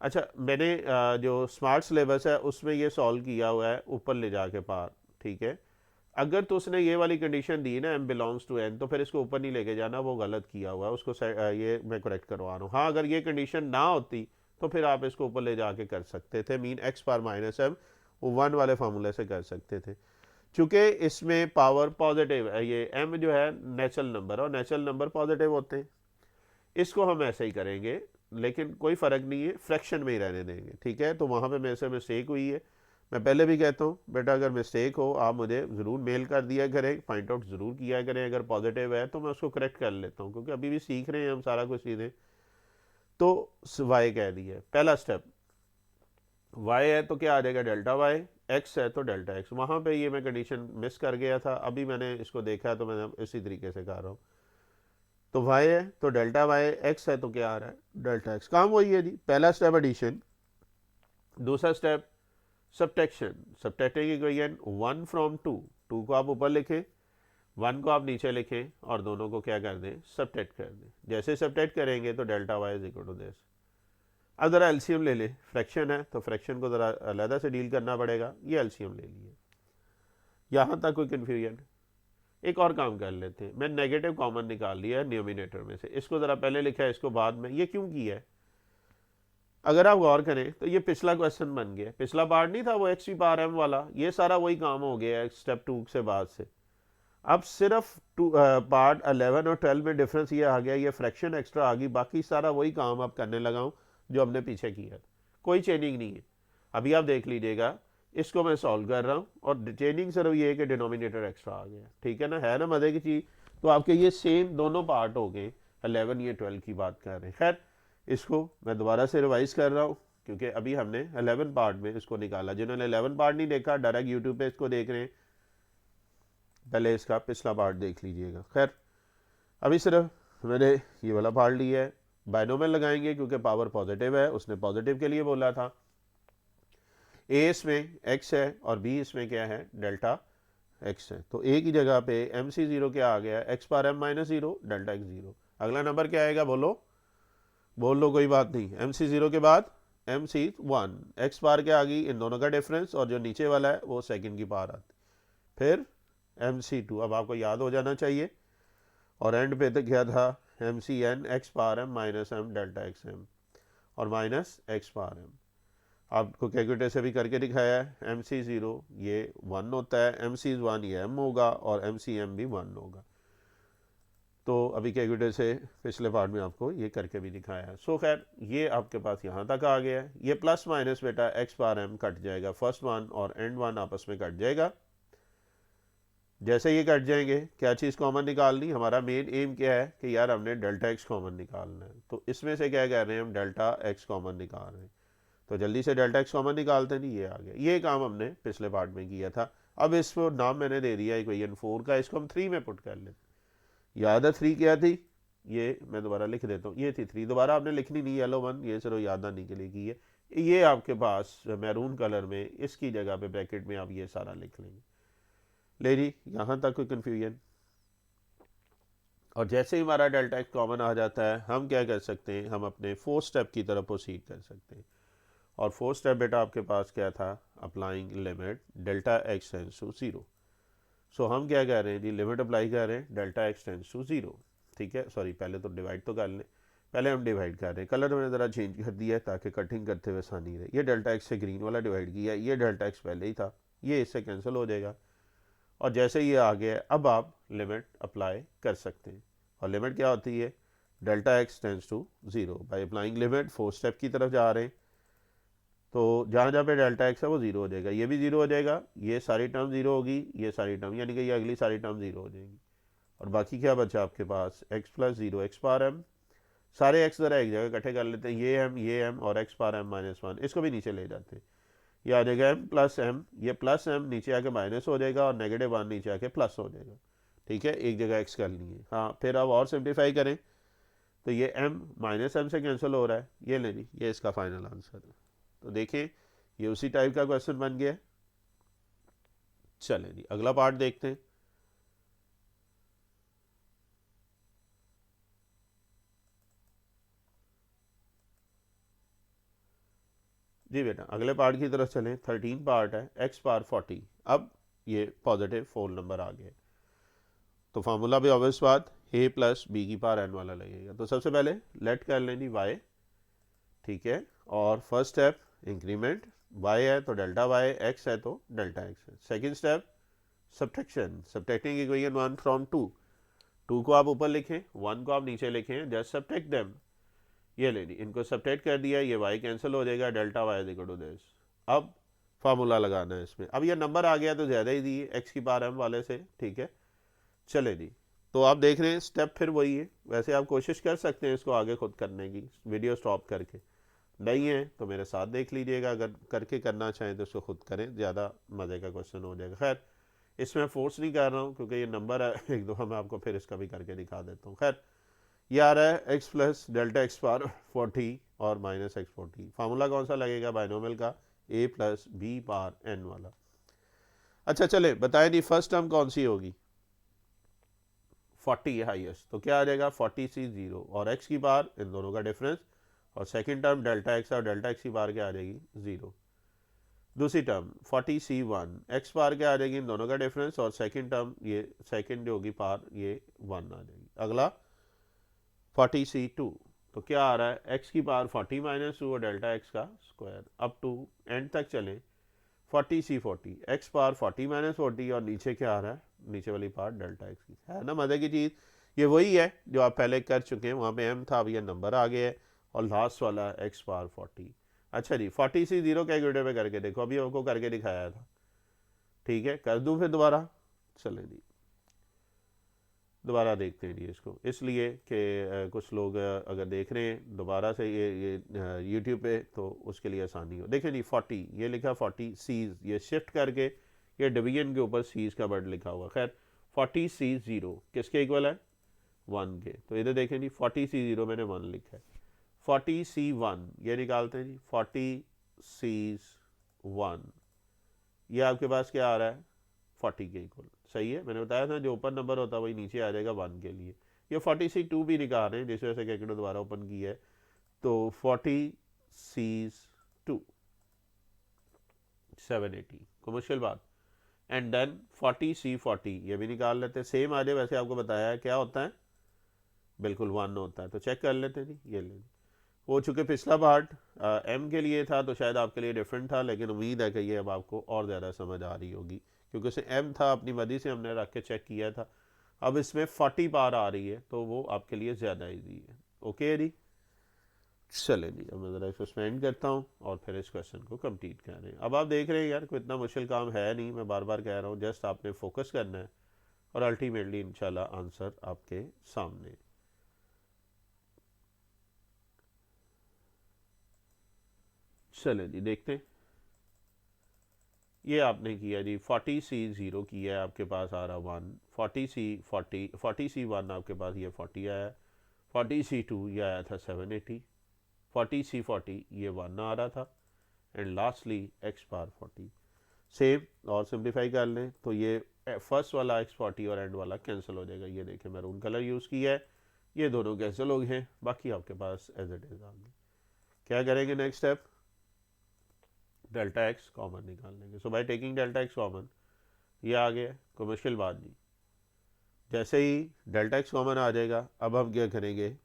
अच्छा मैंने जो स्मार्ट सिलेबस है उसमें ये सॉल्व किया हुआ है ऊपर ले जाके पार, ठीक है। अगर तो उसने ये वाली कंडीशन दी ना m बिलोंग्स टू n, तो फिर इसको ऊपर नहीं लेके जाना, वो गलत किया हुआ है उसको, ये मैं करेक्ट करवा रहा हूँ। हाँ अगर ये कंडीशन ना होती तो फिर आप इसको ऊपर ले जाके कर सकते थे, mean x power minus m, वो 1 वाले फार्मूले से कर सकते थे। चूँकि इसमें पावर पॉजिटिव है, ये m जो है नेचुरल नंबर, और नेचुरल नंबर पॉजिटिव होते हैं, इसको हम ऐसे ही करेंगे, लेकिन कोई फ़र्क नहीं है, फ्रैक्शन में ही रहने देंगे, ठीक है। तो वहाँ पे मेरे से मिस्टेक हुई है, मैं पहले भी कहता हूँ बेटा अगर मिस्टेक हो आप मुझे ज़रूर मेल कर दिया करें, पॉइंट आउट ज़रूर किया करें, अगर पॉजिटिव है तो मैं उसको करेक्ट कर लेता हूँ, क्योंकि अभी भी सीख रहे हैं हम सारा कुछ चीज़ें। तो वाई कह दिया है पहला स्टेप, वाई है तो क्या आ जाएगा डेल्टा वाई, एक्स है तो डेल्टा एक्स। वहाँ पे ये मैं कंडीशन मिस कर गया था, अभी मैंने इसको देखा है तो मैंने इसी तरीके से कर रहा हूँ। तो वाई है तो डेल्टा वाई, एक्स है तो क्या आ रहा है डेल्टा एक्स। काम वही है जी, पहला स्टेप एडिशन, दूसरा step subtraction, subtracting equation 1 from 2, 2 को आप ऊपर लिखें, 1 को आप नीचे लिखें, और दोनों को क्या कर दें, सब्ट्रैक्ट कर दें। जैसे सब्ट्रैक्ट करेंगे तो delta y is equal to this. अब ज़रा एलसीएम ले लें, फ्रैक्शन है तो फ्रैक्शन को ज़रा अलहदा से डील करना पड़ेगा, ये एलसीएम ले लिए। यहाँ तक कोई कन्फ्यूजन, एक और काम कर लेते हैं, मैं नेगेटिव कॉमन निकाल लिया है न्यूमिनेटर में से, इसको ज़रा पहले लिखा है इसको बाद में, ये क्यों किया है, अगर आप गौर करें तो ये पिछला क्वेश्चन बन गया, पिछला पार्ट नहीं था वो एक्स पावर एम वाला, ये सारा वही काम हो गया है स्टेप 2 से बाद से। अब सिर्फ पार्ट 11 और 12 में डिफरेंस ये आ गया, ये फ्रैक्शन एक्स्ट्रा आ गई, बाकी सारा वही काम आप करने लगा हूँ जो हमने पीछे किया था, कोई चेंजिंग नहीं है। अभी आप देख लीजिएगा, इसको मैं सॉल्व कर रहा हूँ और चेंजिंग सिर्फ ये है कि डिनोमिनेटर एक्स्ट्रा आ गया, ठीक है ना, है ना मज़े की चीज़। तो आपके ये सेम दोनों पार्ट हो गए, 11 या 12 की बात कर रहे हैं। खैर इसको मैं दोबारा से रिवाइज कर रहा हूँ, क्योंकि अभी हमने 11 पार्ट में इसको निकाला, जिन्होंने 11 पार्ट नहीं देखा डायरेक्ट यूट्यूब पे इसको देख रहे हैं, पहले इसका पिछला पार्ट देख लीजिएगा। खैर अभी सिर्फ मैंने ये वाला पार्ट लिया है, बाइनोमियल लगाएंगे क्योंकि पावर पॉजिटिव है, उसने पॉजिटिव के लिए बोला था। ए इसमें एक्स है और बी इसमें क्या है डेल्टा एक्स है, तो ए की जगह पे एम सी जीरो क्या आ गया, x power M minus zero delta x zero. अगला नंबर क्या आएगा, बोलो बोल लो, कोई बात नहीं, एम सी जीरो के बाद M C one, x power क्या आ गई, इन दोनों का डिफरेंस, और जो नीचे वाला है वो सेकंड की पावर आती, फिर एम सी टू, अब आपको याद हो जाना चाहिए, और एंड पे तो क्या था, M C N x power M minus M delta x M, और माइनस एक्स पावर एम। आपको कैलकुलेटर से भी करके दिखाया है, एम सी ज़ीरो ये 1 होता है, एम सी 1 ये एम होगा, और एम सी एम भी 1 होगा। तो अभी कैलकुलेटर से पिछले पार्ट में आपको ये करके भी दिखाया है। सो खैर ये आपके पास यहाँ तक आ गया है, ये प्लस माइनस बेटा एक्स पावर एम कट जाएगा, फर्स्ट वन और एंड वन आपस में कट जाएगा। जैसे ये कट जाएंगे क्या चीज़ कॉमन निकालनी, हमारा मेन एम क्या है कि यार हमने डेल्टा एक्स कॉमन निकालना है, तो इसमें से क्या कर रहे हैं हम डेल्टा एक्स कॉमन निकाल रहे हैं, तो जल्दी से डेल्टा एक्स कॉमन निकालते नहीं, ये आ गया, ये काम हमने पिछले पार्ट में किया था। अब इसको नाम मैंने दे दिया इक्वेशन 4 का, इसको हम 3 में पुट कर लेते, याद है 3 क्या थी, ये मैं दोबारा लिख देता हूँ, ये थी 3, दोबारा आपने लिखनी नहीं येलो 1, ये सिर्फ याद आने के लिए की है। ये आपके पास मैरून कलर में इसकी जगह पे ब्रैकेट में आप ये सारा लिख लेंगे। ले जी यहाँ तक कोई कन्फ्यूजन, और जैसे ही हमारा डेल्टा एक्स कॉमन आ जाता है हम क्या कर सकते हैं, हम अपने 4 स्टेप की तरफ प्रोसीड कर सकते हैं। और फोर्थ स्टेप बेटा आपके पास क्या था, applying limit delta x tends to zero. So हम क्या कर रहे हैं जी, लिमिट अप्लाई कर रहे हैं delta x tends to zero. ठीक है, सॉरी पहले तो डिवाइड तो कर लें, पहले हम डिवाइड कर रहे हैं, कलर मैंने ज़रा चेंज कर दिया है ताकि कटिंग करते हुए आसानी रहे। ये डेल्टा एक्स से ग्रीन वाला डिवाइड किया, ये डेल्टा एक्स पहले ही था, ये इससे कैंसिल हो जाएगा। और जैसे ये आ गया अब आप लिमिट अप्लाई कर सकते हैं। और लिमिट क्या होती है, delta x tends to zero. By applying limit fourth step की तरफ जा रहे हैं, तो जहाँ जहाँ पे डेल्टा एक्स है वो ज़ीरो हो जाएगा, ये भी ज़ीरो हो जाएगा, ये सारी टर्म ज़ीरो होगी, ये सारी टर्म यानी कि ये अगली सारी टर्म ज़ीरो हो जाएगी। और बाकी क्या बचा आपके पास, x plus zero x power m, सारे एक्स ज़रा एक जगह इकट्ठे कर लेते हैं, ये एम और x power M minus one, इसको भी नीचे ले जाते हैं, ये आ जाएगा एम प्लस एम, ये प्लस एम नीचे आके माइनस हो जाएगा और नेगेटिव वन नीचे आके प्लस हो जाएगा। ठीक है, एक जगह एक्स कर लिए। हाँ फिर अब और सिंप्लीफाई करें तो ये एम माइनस एम से कैंसिल हो रहा है, ये ले जी, ये इसका फाइनल आंसर है। तो देखें ये उसी टाइप का क्वेश्चन बन गया। चलें जी अगला पार्ट देखते हैं। जी बेटा अगले पार्ट की तरफ चलें, 13 पार्ट है, एक्स पावर 40। अब ये पॉजिटिव 4 नंबर आ गया, तो फार्मूला भी ऑब्वियस बात ए प्लस बी की पावर एन वाला लगेगा। तो सबसे पहले लेट कर लें जी वाई, ठीक है, और फर्स्ट स्टेप इंक्रीमेंट, वाई है तो डेल्टा वाई, एक्स है तो डेल्टा एक्स है। Second step subtraction, subtracting equation 1 from 2, 2 को आप ऊपर लिखें, 1 को आप नीचे लिखें, जस्ट सब्ट्रैक्ट देम। ये ले ली, इनको सब्ट्रैक्ट कर दिया, ये वाई कैंसिल हो जाएगा, delta y is equal to this. अब फार्मूला लगाना है इसमें, अब ये नंबर आ गया तो ज़्यादा ही दी एक्स की पावर एम वाले से। ठीक है, चले जी, तो आप देख रहे हैं स्टेप फिर वही है। वैसे आप कोशिश कर सकते हैं इसको आगे खुद करने की, वीडियो स्टॉप करके, नहीं है तो मेरे साथ देख लीजिएगा, अगर करके करना चाहें तो इसको खुद करें, ज़्यादा मज़े का क्वेश्चन हो जाएगा। खैर इसमें फोर्स नहीं कर रहा हूँ क्योंकि ये नंबर है, एक दो मैं आपको फिर इसका भी करके दिखा देता हूँ। खैर ये आ रहा है x plus delta x power 40 और माइनस एक्स 40। फार्मूला कौन सा लगेगा बाइनोमियल का, ए प्लस बी पावर एन वाला। अच्छा चले बताएं जी फर्स्ट टर्म कौन सी होगी, 40 है हाईएस्ट, तो क्या आ जाएगा 40 सी जीरो और एक्स की पावर इन दोनों का डिफरेंस, और सेकंड टर्म डेल्टा एक्स और डेल्टा एक्स की पावर क्या आ जाएगी जीरो। दूसरी टर्म 40 सी वन, एक्स पावर क्या आ जाएगी इन दोनों का डिफरेंस, और सेकंड टर्म ये सेकंड जो होगी पावर ये 1 आ जाएगी। अगला 40 सी टू, तो क्या आ रहा है एक्स की पावर 40 माइनस टू और डेल्टा एक्स का स्क्वायर, अप टू एंड तक चले 40 सी 40, एक्स पावर 40 माइनस 40 और नीचे क्या आ रहा है, नीचे वाली पार्ट डेल्टा एक्स की, है ना मज़े की चीज़। ये वही है जो आप पहले कर चुके हैं, वहाँ पे एम था, अब ये नंबर आ गया है, और लास्ट वाला एक्स पावर 40। अच्छा जी 40 सी जीरो कैलकुलेटर पे करके देखो, अभी आपको करके दिखाया था। ठीक है, कर दूँ फिर दोबारा, चले जी दोबारा देखते हैं जी इसको, इसलिए कि कुछ लोग अगर देख रहे हैं दोबारा से ये यूट्यूब पे तो उसके लिए आसानी हो। देखें जी 40 ये लिखा 40 सीज, ये शिफ्ट करके ये डिवीजन के ऊपर सीज का वर्ड लिखा हुआ। खैर 40 सी जीरो किसके इक्वल है, 1 के, तो इधर देखें जी 40 सी जीरो मैंने 1 लिखा है, 40 सी 1 ये निकालते हैं जी, 40 सीज 1 ये आपके पास क्या आ रहा है 40 के इक्वल। सही है, मैंने बताया था जो ऊपर नंबर होता है वही नीचे आ जाएगा 1 के लिए। ये 40 सी 2 भी निकाल रहे हैं जिस वजह से कैलकुलेटर दोबारा ओपन की है, तो 40 सीज 2 780, कोई मुश्किल बात। एंड देन 40 सी 40 ये भी निकाल लेते हैं, सेम आ जाए, वैसे आपको बताया है क्या होता है, बिल्कुल 1 होता है, तो चेक कर लेते हैं जी। ये ले हो चुके पिछला पार्ट एम के लिए था तो शायद आपके लिए डिफरेंट था, लेकिन उम्मीद है कि ये अब आपको और ज़्यादा समझ आ रही होगी, क्योंकि उसे एम था अपनी मर्जी से हमने रख के चेक किया था, अब इसमें 40 पार आ रही है तो वो आपके लिए ज़्यादा ईजी है। ओके जी, चले जी अब मैं ज़रा इसको स्पेंड करता हूँ और फिर इस क्वेश्चन को कंप्लीट कर रहे हैं। अब आप देख रहे हैं यार कोई इतना मुश्किल काम है नहीं, मैं बार बार कह रहा हूँ, जस्ट आपने फोकस करना है और अल्टीमेटली इंशाल्लाह आंसर आपके सामने। चले जी देखते हैं, ये आपने किया जी 40 सी ज़ीरो किया है, आपके पास आ रहा 1, 40 सी 40, 40 सी 1 आपके पास ये 40 आया, 40 सी 2 ये आया था 780, 40 सी 40 ये 1 आ रहा था, and lastly x power 40। Same और सिंप्लीफाई कर लें तो ये फर्स्ट वाला एक्स 40 और एंड वाला कैंसिल हो जाएगा, ये देखें मैरून कलर यूज़ किया है, ये दोनों कैंसिल हो गए हैं, बाकी आपके पास एज इट इज़ आ गए। क्या करेंगे next step, delta x common निकाल लेंगे। So by taking delta x common, ये आ गया, कोई मुश्किल बात नहीं। जैसे ही डेल्टा एक्स कॉमन आ जाएगा, अब हम क्या करेंगे,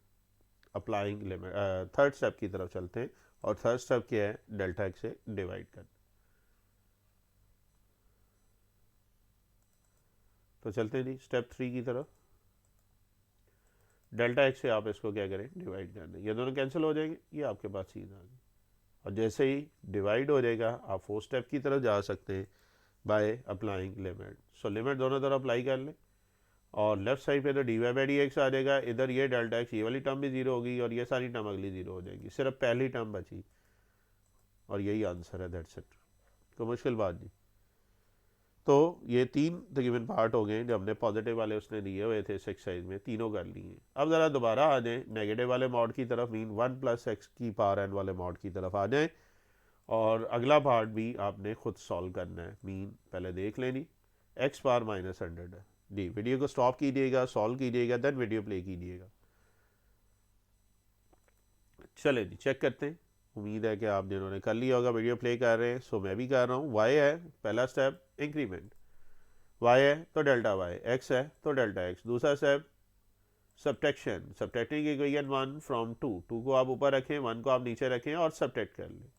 अप्लाइंग लिमिट, थर्ड स्टेप की तरफ चलते हैं। और थर्ड स्टेप क्या है, डेल्टा एक्स से डिवाइड करना। तो चलते हैं जी स्टेप 3 की तरफ। डेल्टा एक्स से आप इसको क्या करें, डिवाइड कर दें, ये दोनों कैंसिल हो जाएंगे, ये आपके पास सीधा आ गया। और जैसे ही डिवाइड हो जाएगा, आप फोर्थ स्टेप की तरफ जा सकते हैं bye applying limit. So limit दोनों तरफ अप्लाई कर लें, और लेफ्ट साइड पे तो d y by d x आ जाएगा, इधर ये डेल्टा एक्स, ये वाली टर्म भी जीरो होगी और ये सारी टर्म अगली जीरो हो जाएगी, सिर्फ पहली टर्म बची, और यही आंसर है, दैट्स इट। कोई मुश्किल बात नहीं। तो ये 3 तकरीबन पार्ट हो गए जो हमने पॉजिटिव वाले उसने दिए हुए थे इस एक्सरसाइज में, तीनों कर लिए। अब ज़रा दोबारा आ जाएँ नेगेटिव वाले मॉड की तरफ, मीन 1 + x की पावर n वाले मॉड की तरफ आ जाएँ, और अगला पार्ट भी आपने खुद सॉल्व करना है। मीन पहले देख लेनी, x पावर -100 है जी। वीडियो को स्टॉप कीजिएगा, सॉल्व कीजिएगा, देन वीडियो प्ले कीजिएगा। चले जी चेक करते हैं। उम्मीद है कि आप जिन्होंने कर लिया होगा वीडियो प्ले कर रहे हैं, सो मैं भी कर रहा हूँ। y है पहला स्टेप, इंक्रीमेंट, y है तो डेल्टा y, x है तो डेल्टा x। दूसरा step subtraction, subtracting equation 1 from 2, 2 को आप ऊपर रखें, 1 को आप नीचे रखें और सब्ट्रैक्ट कर लें।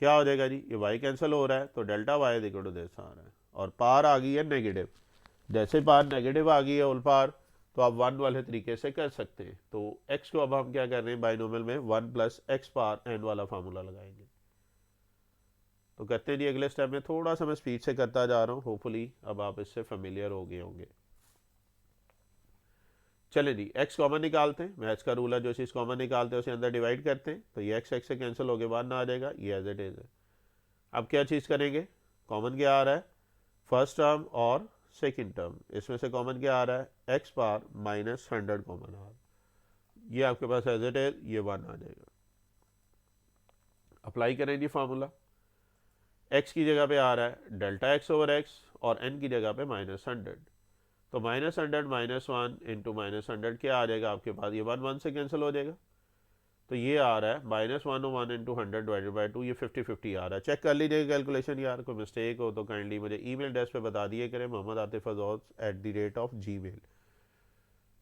क्या हो जाएगा जी, ये y कैंसिल हो रहा है तो delta y equal to this आ रहा है, और पार आ गई है नेगेटिव। जैसे पार नेगेटिव आ गई है उल पार, तो आप 1 वाले तरीके से कर सकते हैं। तो x को अब हम क्या कर रहे हैं, बाइनोमियल में 1 + x पावर n वाला फार्मूला लगाएंगे। तो करते हैं जी अगले स्टेप में, थोड़ा सा मैं स्पीड से करता जा रहा हूँ, होपफुली अब आप इससे फेमिलियर हो गए होंगे। चले जी x कॉमन निकालते हैं, मैथ्स का रूल है, जो चीज़ कॉमन निकालते हैं उसे अंदर डिवाइड करते हैं। तो ये x से कैंसिल होकर बाहर ना आ जाएगा, ये एज इट इज़ है। अब क्या चीज़ करेंगे, कॉमन क्या आ रहा है, फर्स्ट टर्म और सेकंड टर्म, इसमें से कॉमन क्या आ रहा है, x पावर -100 कॉमन आ रहा है, ये आपके पास एज इट इज, ये 1 आ जाएगा। अप्लाई करें जी फार्मूला, x की जगह पे आ रहा है डेल्टा x/x, और n की जगह पे -100। तो -100 -1 इंटू -100 क्या आ जाएगा आपके पास, ये 1 1 से कैंसिल हो जाएगा, तो ये आ रहा है -1 1 इंटू 100 डिवाइडेड बाई 2, ये 50-50 आ रहा है। चेक कर लीजिएगा कैलकुलेशन यार, कोई मिस्टेक हो तो काइंडली मुझे ईमेल एड्रेस पे बता दिए करें, mohammadatifazaz@gmail।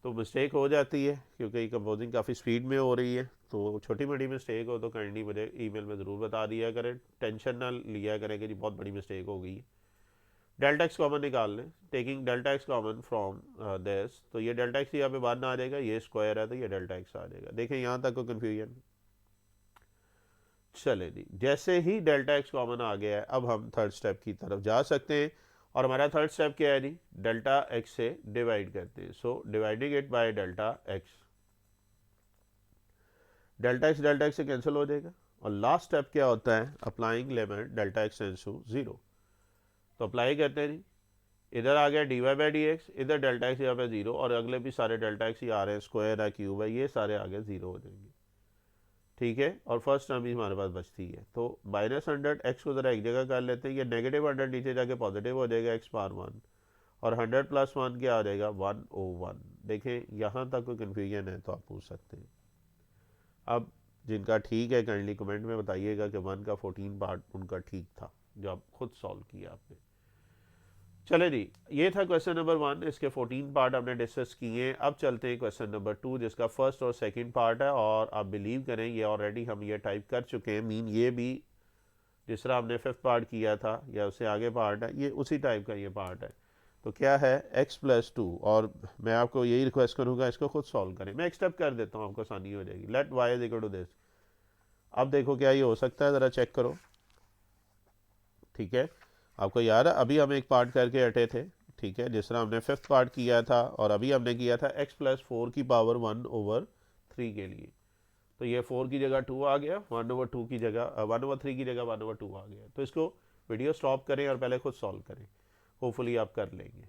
तो मिस्टेक हो जाती है क्योंकि कंपोजिंग काफ़ी स्पीड में हो रही है, तो छोटी मोटी मिस्टेक हो तो काइंडली मुझे ईमेल में ज़रूर बता दिया करें, टेंशन ना लिया करें कि जी बहुत बड़ी मिस्टेक हो गई है। डेल्टा एक्स कॉमन निकाल लें, taking delta x common from this, तो ये डेल्टा एक्स यहाँ पे बाद में आ जाएगा, ये स्क्वायर है तो ये डेल्टा एक्स आ जाएगा। देखें यहाँ तक कोई कन्फ्यूजन। चले जी, जैसे ही डेल्टा एक्स कॉमन आ गया है, अब हम थर्ड स्टेप की तरफ जा सकते हैं, और हमारा थर्ड स्टेप क्या है जी, डेल्टा एक्स से डिवाइड करते हैं। So dividing it by delta x, delta x से कैंसिल हो जाएगा। और लास्ट स्टेप क्या होता है, applying limit delta x tends to 0। तो अप्लाई करते हैं जी, इधर आ गया d y by d x, इधर डेल्टा एक्स यहाँ पे 0, और अगले भी सारे डेल्टा एक्स ही आ रहे हैं, स्क्वायर है, क्यूब है, ये सारे आगे 0 हो जाएंगे। ठीक है, और फर्स्ट टर्म भी हमारे पास बचती है। तो -100 एक्स को ज़रा एक जगह कर लेते हैं, ये -100 नीचे जाके पॉजिटिव हो जाएगा, x पावर 1, और 100 + 1 क्या आ जाएगा, 1/1। देखें यहाँ तक कोई कन्फ्यूजन है तो आप पूछ सकते हैं। अब जिनका ठीक है काइंडली कमेंट में बताइएगा कि 1 का 14 पार्ट उनका ठीक था जो आप खुद सॉल्व किया आपने। चले जी, ये था क्वेश्चन नंबर 1, इसके 14 पार्ट हमने डिस्कस किए। अब चलते हैं क्वेश्चन नंबर 2, जिसका फर्स्ट और सेकंड पार्ट है, और आप बिलीव करें ये ऑलरेडी हम ये टाइप कर चुके हैं। मीन ये भी जिस तरह हमने फिफ्थ पार्ट किया था या उससे आगे पार्ट है, ये उसी टाइप का ये पार्ट है। तो क्या है, x+2, और मैं आपको यही रिक्वेस्ट करूँगा इसको खुद सॉल्व करें। मैं एक स्टेप कर देता हूँ, आपको आसानी हो जाएगी। Let y is equal to this. अब देखो क्या ये हो सकता है, ज़रा चेक करो। ठीक है, आपको याद है अभी हम एक पार्ट करके हटे थे, ठीक है, जिस तरह हमने फिफ्थ पार्ट किया था, और अभी हमने किया था x+4 की पावर 1/3 के लिए। तो ये 4 की जगह 2 आ गया, 1/2 की जगह 1/3 की जगह 1/2 आ गया। तो इसको वीडियो स्टॉप करें और पहले खुद सॉल्व करें, होपफुली आप कर लेंगे।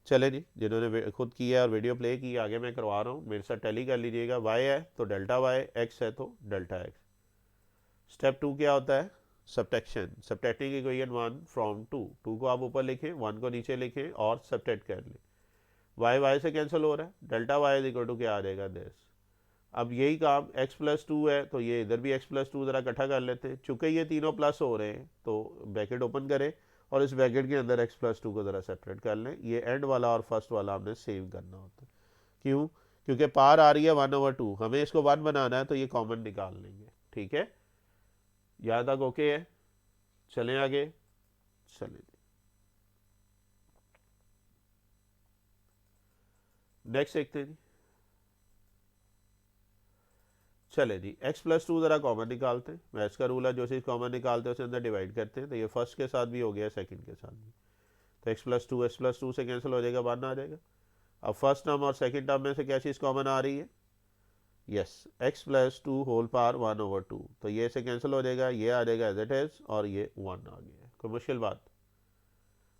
चले जी, जिन्होंने खुद किया और वीडियो प्ले की, आगे मैं करवा रहा हूँ, मेरे साथ टैली कर लीजिएगा। y है तो डेल्टा y, x है तो डेल्टा x। स्टेप 2 क्या होता है, सब्ट्रैक्शन, सब्ट्रैक्टिंग इक्वेशन 1 फ्रॉम 2, 2 को आप ऊपर लिखें, 1 को नीचे लिखें और सब्ट्रैक्ट कर लें। y से कैंसिल हो रहा है, delta y is equal to क्या आ जाएगा, दिस। अब यही काम x प्लस टू है तो ये इधर भी x प्लस टू ज़रा इकट्ठा कर लेते हैं, चूँकि ये तीनों प्लस हो रहे हैं तो ब्रैकेट ओपन करें और इस ब्रैकेट के अंदर x प्लस टू को ज़रा सेपरेट कर लें। ये एंड वाला और फर्स्ट वाला हमने सेम करना होता है। क्यों? क्योंकि पार आ रही है 1/2, हमें इसको 1 बनाना है तो ये कॉमन निकाल लेंगे। ठीक है, यहाँ तक ओके है? चलें आगे, चलें नेक्स्ट देखते हैं जी। चले जी, x प्लस टू ज़रा कॉमन निकालते हैं। मैथ्स का रूल है, जो चीज़ कॉमन निकालते हैं उसे अंदर डिवाइड करते हैं। तो ये फर्स्ट के साथ भी हो गया, सेकंड के साथ भी। तो x प्लस टू से कैंसिल हो जाएगा, 1 आ जाएगा। अब फर्स्ट टर्म और सेकंड टर्म में से क्या चीज़ कॉमन आ रही है? Yes, x plus two whole power 1/2। तो ये से कैंसिल हो जाएगा, ये आ जाएगा एज इट इज़ और ये 1 आ गया। कोई मुश्किल बात?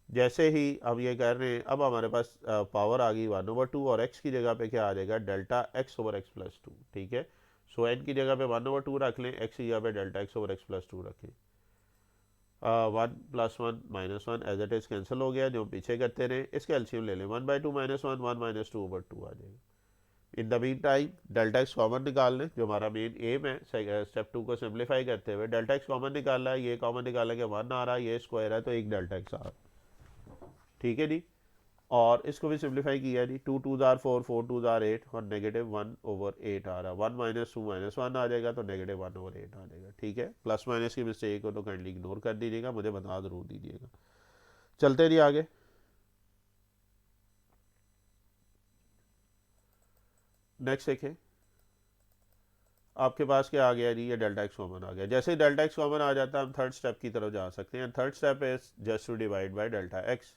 जैसे ही हम ये कर रहे हैं, अब हमारे पास पावर आ गई 1/2 और x की जगह पे क्या आ जाएगा, delta x over x plus to. ठीक है, सो n की जगह पे 1/2 रख लें, x की जगह पे delta x over x plus to रखें। 1 + 1 -1 एज इट इज़ कैंसिल हो गया, जो पीछे करते रहे। इसके एलसीएम ले लें, 1/2 -1 1 - 2/2 आ जाएगा। In the mean time delta x common निकाल लें, जो हमारा मेन एम है स्टेप 2 को सिंप्लीफाई करते हुए। डेल्टा एक्स कॉमन निकालना है, ये कॉमन निकाला कि 1 आ रहा है, ये स्क्वायर है तो एक डेल्टा एक्स आ रहा है। ठीक है जी, और इसको भी सिंप्लीफाई किया जी, 2 2 जार 4 4 2 जार 8 और -1/8 आ रहा है। 1 - 2 -1 आ जाएगा तो -1/8 आ जाएगा। ठीक है, प्लस माइनस की मिस्टेक हो तो काइंडली इग्नोर कर दीजिएगा, मुझे बता जरूर दीजिएगा। चलते जी आगे। नेक्स्ट देखें, आपके पास क्या आ गया जी, ये डेल्टा एक्स कॉमन आ गया। जैसे ही डेल्टा एक्स कॉमन आ जाता है हम थर्ड स्टेप की तरफ जा सकते हैं। Third step is just to divide by delta x.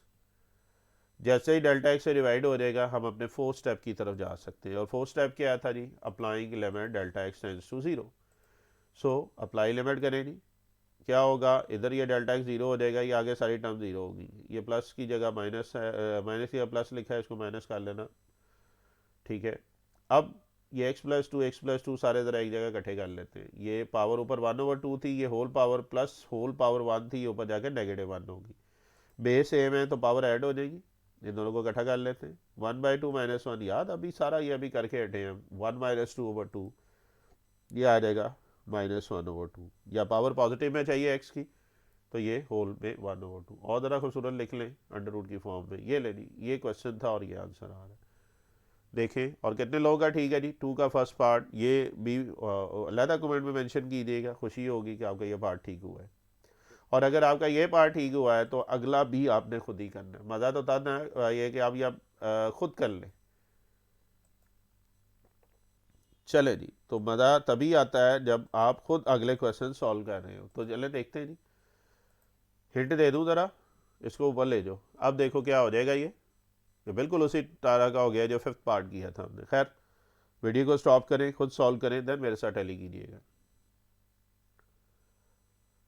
जैसे ही डेल्टा एक्स से डिवाइड हो जाएगा हम अपने फोर्थ स्टेप की तरफ जा सकते हैं। और फोर्थ स्टेप क्या था जी, applying limit delta x tends to 0। So apply limit करें जी, क्या होगा, इधर ये डेल्टा एक्स 0 हो जाएगा, ये आगे सारी टर्म 0 होगी। ये प्लस की जगह माइनस है, माइनस की प्लस लिखा है, इसको माइनस कर लेना। ठीक है, अब ये x प्लस टू सारे ज़रा एक जगह इकट्ठे कर लेते हैं। ये पावर ऊपर 1/2 थी, ये whole power plus whole power 1 थी, ये ऊपर जाकर -1 होगी। बेस सेम है तो पावर ऐड हो जाएगी, इन दोनों को इकट्ठा कर लेते हैं। 1/2 -1 याद, अभी सारा ये अभी करके हटे हैं। 1 - 2/2 ये आ जाएगा -1/2, या पावर पॉजिटिव में चाहिए x की तो ये होल में 1/2 और ज़रा खूबसूरत लिख लें अंडर रूट की फॉर्म में। ये लेनी, ये क्वेश्चन था और ये आंसर आ रहा है। देखें, और कितने लोगों का ठीक है जी, 2 का फर्स्ट पार्ट, ये भी अलहदा कमेंट में मेंशन कीजिएगा, खुशी होगी कि आपका ये पार्ट ठीक हुआ है। और अगर आपका ये पार्ट ठीक हुआ है तो अगला भी आपने खुद ही करना है। मज़ा तो तब ना ये कि आप ये खुद कर लें। चले जी, तो मज़ा तभी आता है जब आप खुद अगले क्वेश्चन सॉल्व कर रहे हो। तो चले देखते हैं जी, हिंट दे दूँ ज़रा, इसको ऊपर ले जाओ। अब देखो क्या हो जाएगा, ये बिल्कुल उसी तरह का हो गया जो फिफ्थ पार्ट किया था हमने। खैर, वीडियो को स्टॉप करें, खुद सॉल्व करें, देन मेरे साथ टैली कीजिएगा।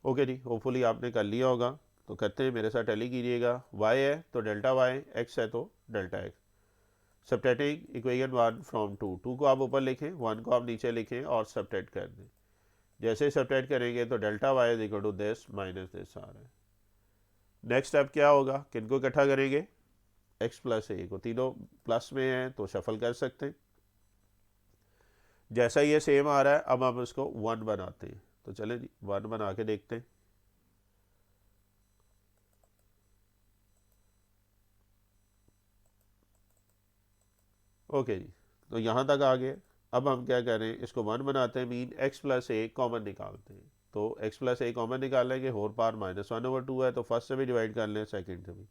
ओके जी, होपफुली आपने कर लिया होगा, तो करते हैं, मेरे साथ टैली कीजिएगा। वाई है तो डेल्टा वाई, एक्स है तो delta x. Subtracting equation 1 from 2, 2 को आप ऊपर लिखें, 1 को आप नीचे लिखें और सब्ट्रैक्ट कर दें। जैसे ही सब्ट्रैक्ट करेंगे तो delta y is equal to this minus this आ रहा है। नेक्स्ट स्टेप क्या होगा, किनको इकट्ठा करेंगे, एक्स प्लस ए को, तीनों प्लस में हैं तो शफल कर सकते हैं। जैसा ये सेम आ रहा है अब हम इसको 1 बनाते हैं। तो चले जी 1 बना के देखते हैं। ओके जी, तो यहाँ तक आ गए। अब हम क्या करें, इसको 1 बनाते हैं, मीन x प्लस ए कॉमन निकालते हैं। तो x प्लस ए कॉमन निकालेंगे, होल पावर -1/2 है तो फर्स्ट से भी डिवाइड कर लें, सेकंड से भी।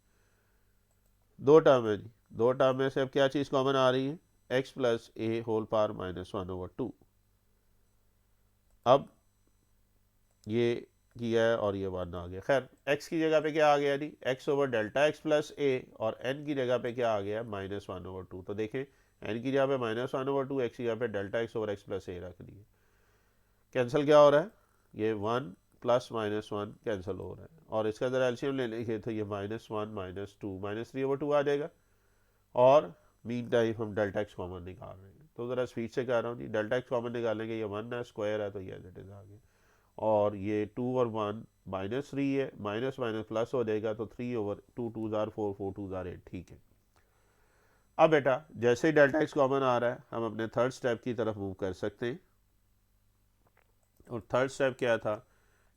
दो टर्म है जी, दो टर्म में से अब क्या चीज़ कॉमन आ रही है, x प्लस ए होल पावर -1/2। अब ये किया है और ये 1 आ गया। खैर, x की जगह पे क्या आ गया जी, x ओवर डेल्टा x प्लस ए, और n की जगह पे क्या आ गया, -1/2। तो देखें, n की जगह पे -1/2, x की जगह पे delta x over x plus a रख दिए। कैंसिल क्या हो रहा है, ये 1 + -1 कैंसिल हो रहा है, और इसका ज़रा एलसीएम ले लेंगे तो ये -1 -2 -3/2 आ जाएगा। और मीन टाइम हम डेल्टा एक्स कॉमन निकाल रहे हैं, तो ज़रा स्पीड से कह रहा हूँ जी, डेल्टा एक्स कॉमन निकालेंगे, ये 1 है, स्क्वायर है तो ये एज इट इज़ आ गया। और ये 2 और 1 -3 है, माइनस माइनस प्लस हो जाएगा तो 3/2 2 जार 4 4 2 जार 8। ठीक है, अब बेटा जैसे ही डेल्टा एक्स कॉमन आ रहा है हम अपने थर्ड स्टेप की तरफ मूव कर सकते हैं, और थर्ड स्टेप क्या था,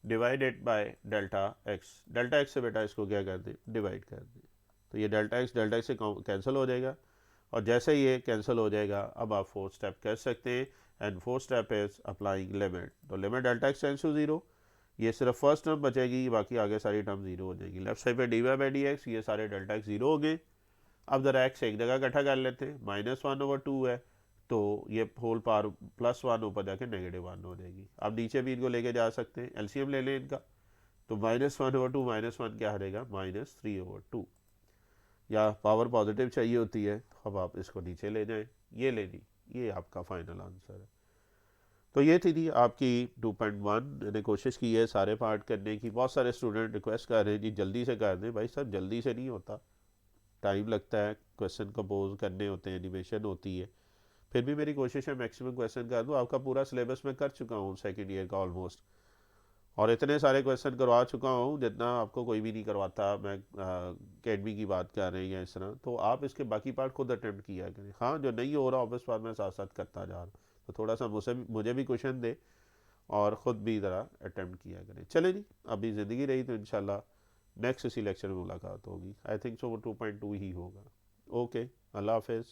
डिवाइडेड बाय डेल्टा एक्स से बेटा इसको क्या कर दें, डिवाइड कर दें। तो ये डेल्टा एक्स से कैंसिल हो जाएगा, और जैसे ही ये कैंसिल हो जाएगा अब आप फोर्थ स्टेप कर सकते हैं, and fourth step is applying limit. तो limit delta x tends to zero, ये सिर्फ फर्स्ट टर्म बचेगी, बाकी आगे सारी टर्म जीरो हो जाएगी। लेफ्ट साइड पे d y by d x, ये सारे डेल्टा एक्स जीरो हो गए। अब ज़रा एक्स एक जगह इकट्ठा कर लेते हैं, -1/2 है, तो ये होल पावर +1 ऊपर जाके -1 हो जाएगी। अब नीचे भी इनको लेके जा सकते हैं, एलसीएम ले लें इनका, तो -1/2 -1 क्या हटेगा, -3/2। या पावर पॉजिटिव चाहिए होती है तो अब आप इसको नीचे ले जाएं, ये ले ली, ये आपका फाइनल आंसर है। तो ये थी आपकी 2.1। मैंने कोशिश की है सारे पार्ट करने की। बहुत सारे स्टूडेंट रिक्वेस्ट कर रहे हैं जी जल्दी से कर दें, भाई सर जल्दी से नहीं होता, टाइम लगता है, क्वेश्चन कंपोज करने होते हैं, एनिमेशन होती है, फिर भी मेरी कोशिश है मैक्सिमम क्वेश्चन कर दूँ। आपका पूरा सिलेबस मैं कर चुका हूँ सेकेंड ईयर का ऑलमोस्ट, और इतने सारे क्वेश्चन करवा चुका हूँ जितना आपको कोई भी नहीं करवाता। मैं अकेडमी की बात कर रहे हैं या इस तरह, तो आप इसके बाकी पार्ट खुद अटेम्प्ट किया करें। हाँ जो नहीं हो रहा ऑब्वियस बात मैं साथ साथ करता जा रहा हूँ, तो थोड़ा सा मुझे भी क्वेश्चन दे और ख़ुद भी ज़रा अटेम्प्ट किया करें। चले जी, अभी ज़िंदगी रही तो इंशाल्लाह नेक्स्ट इसी लेक्चर में मुलाकात होगी। आई थिंक सो वो 2.2 ही होगा। ओके, अल्लाह हाफिज़।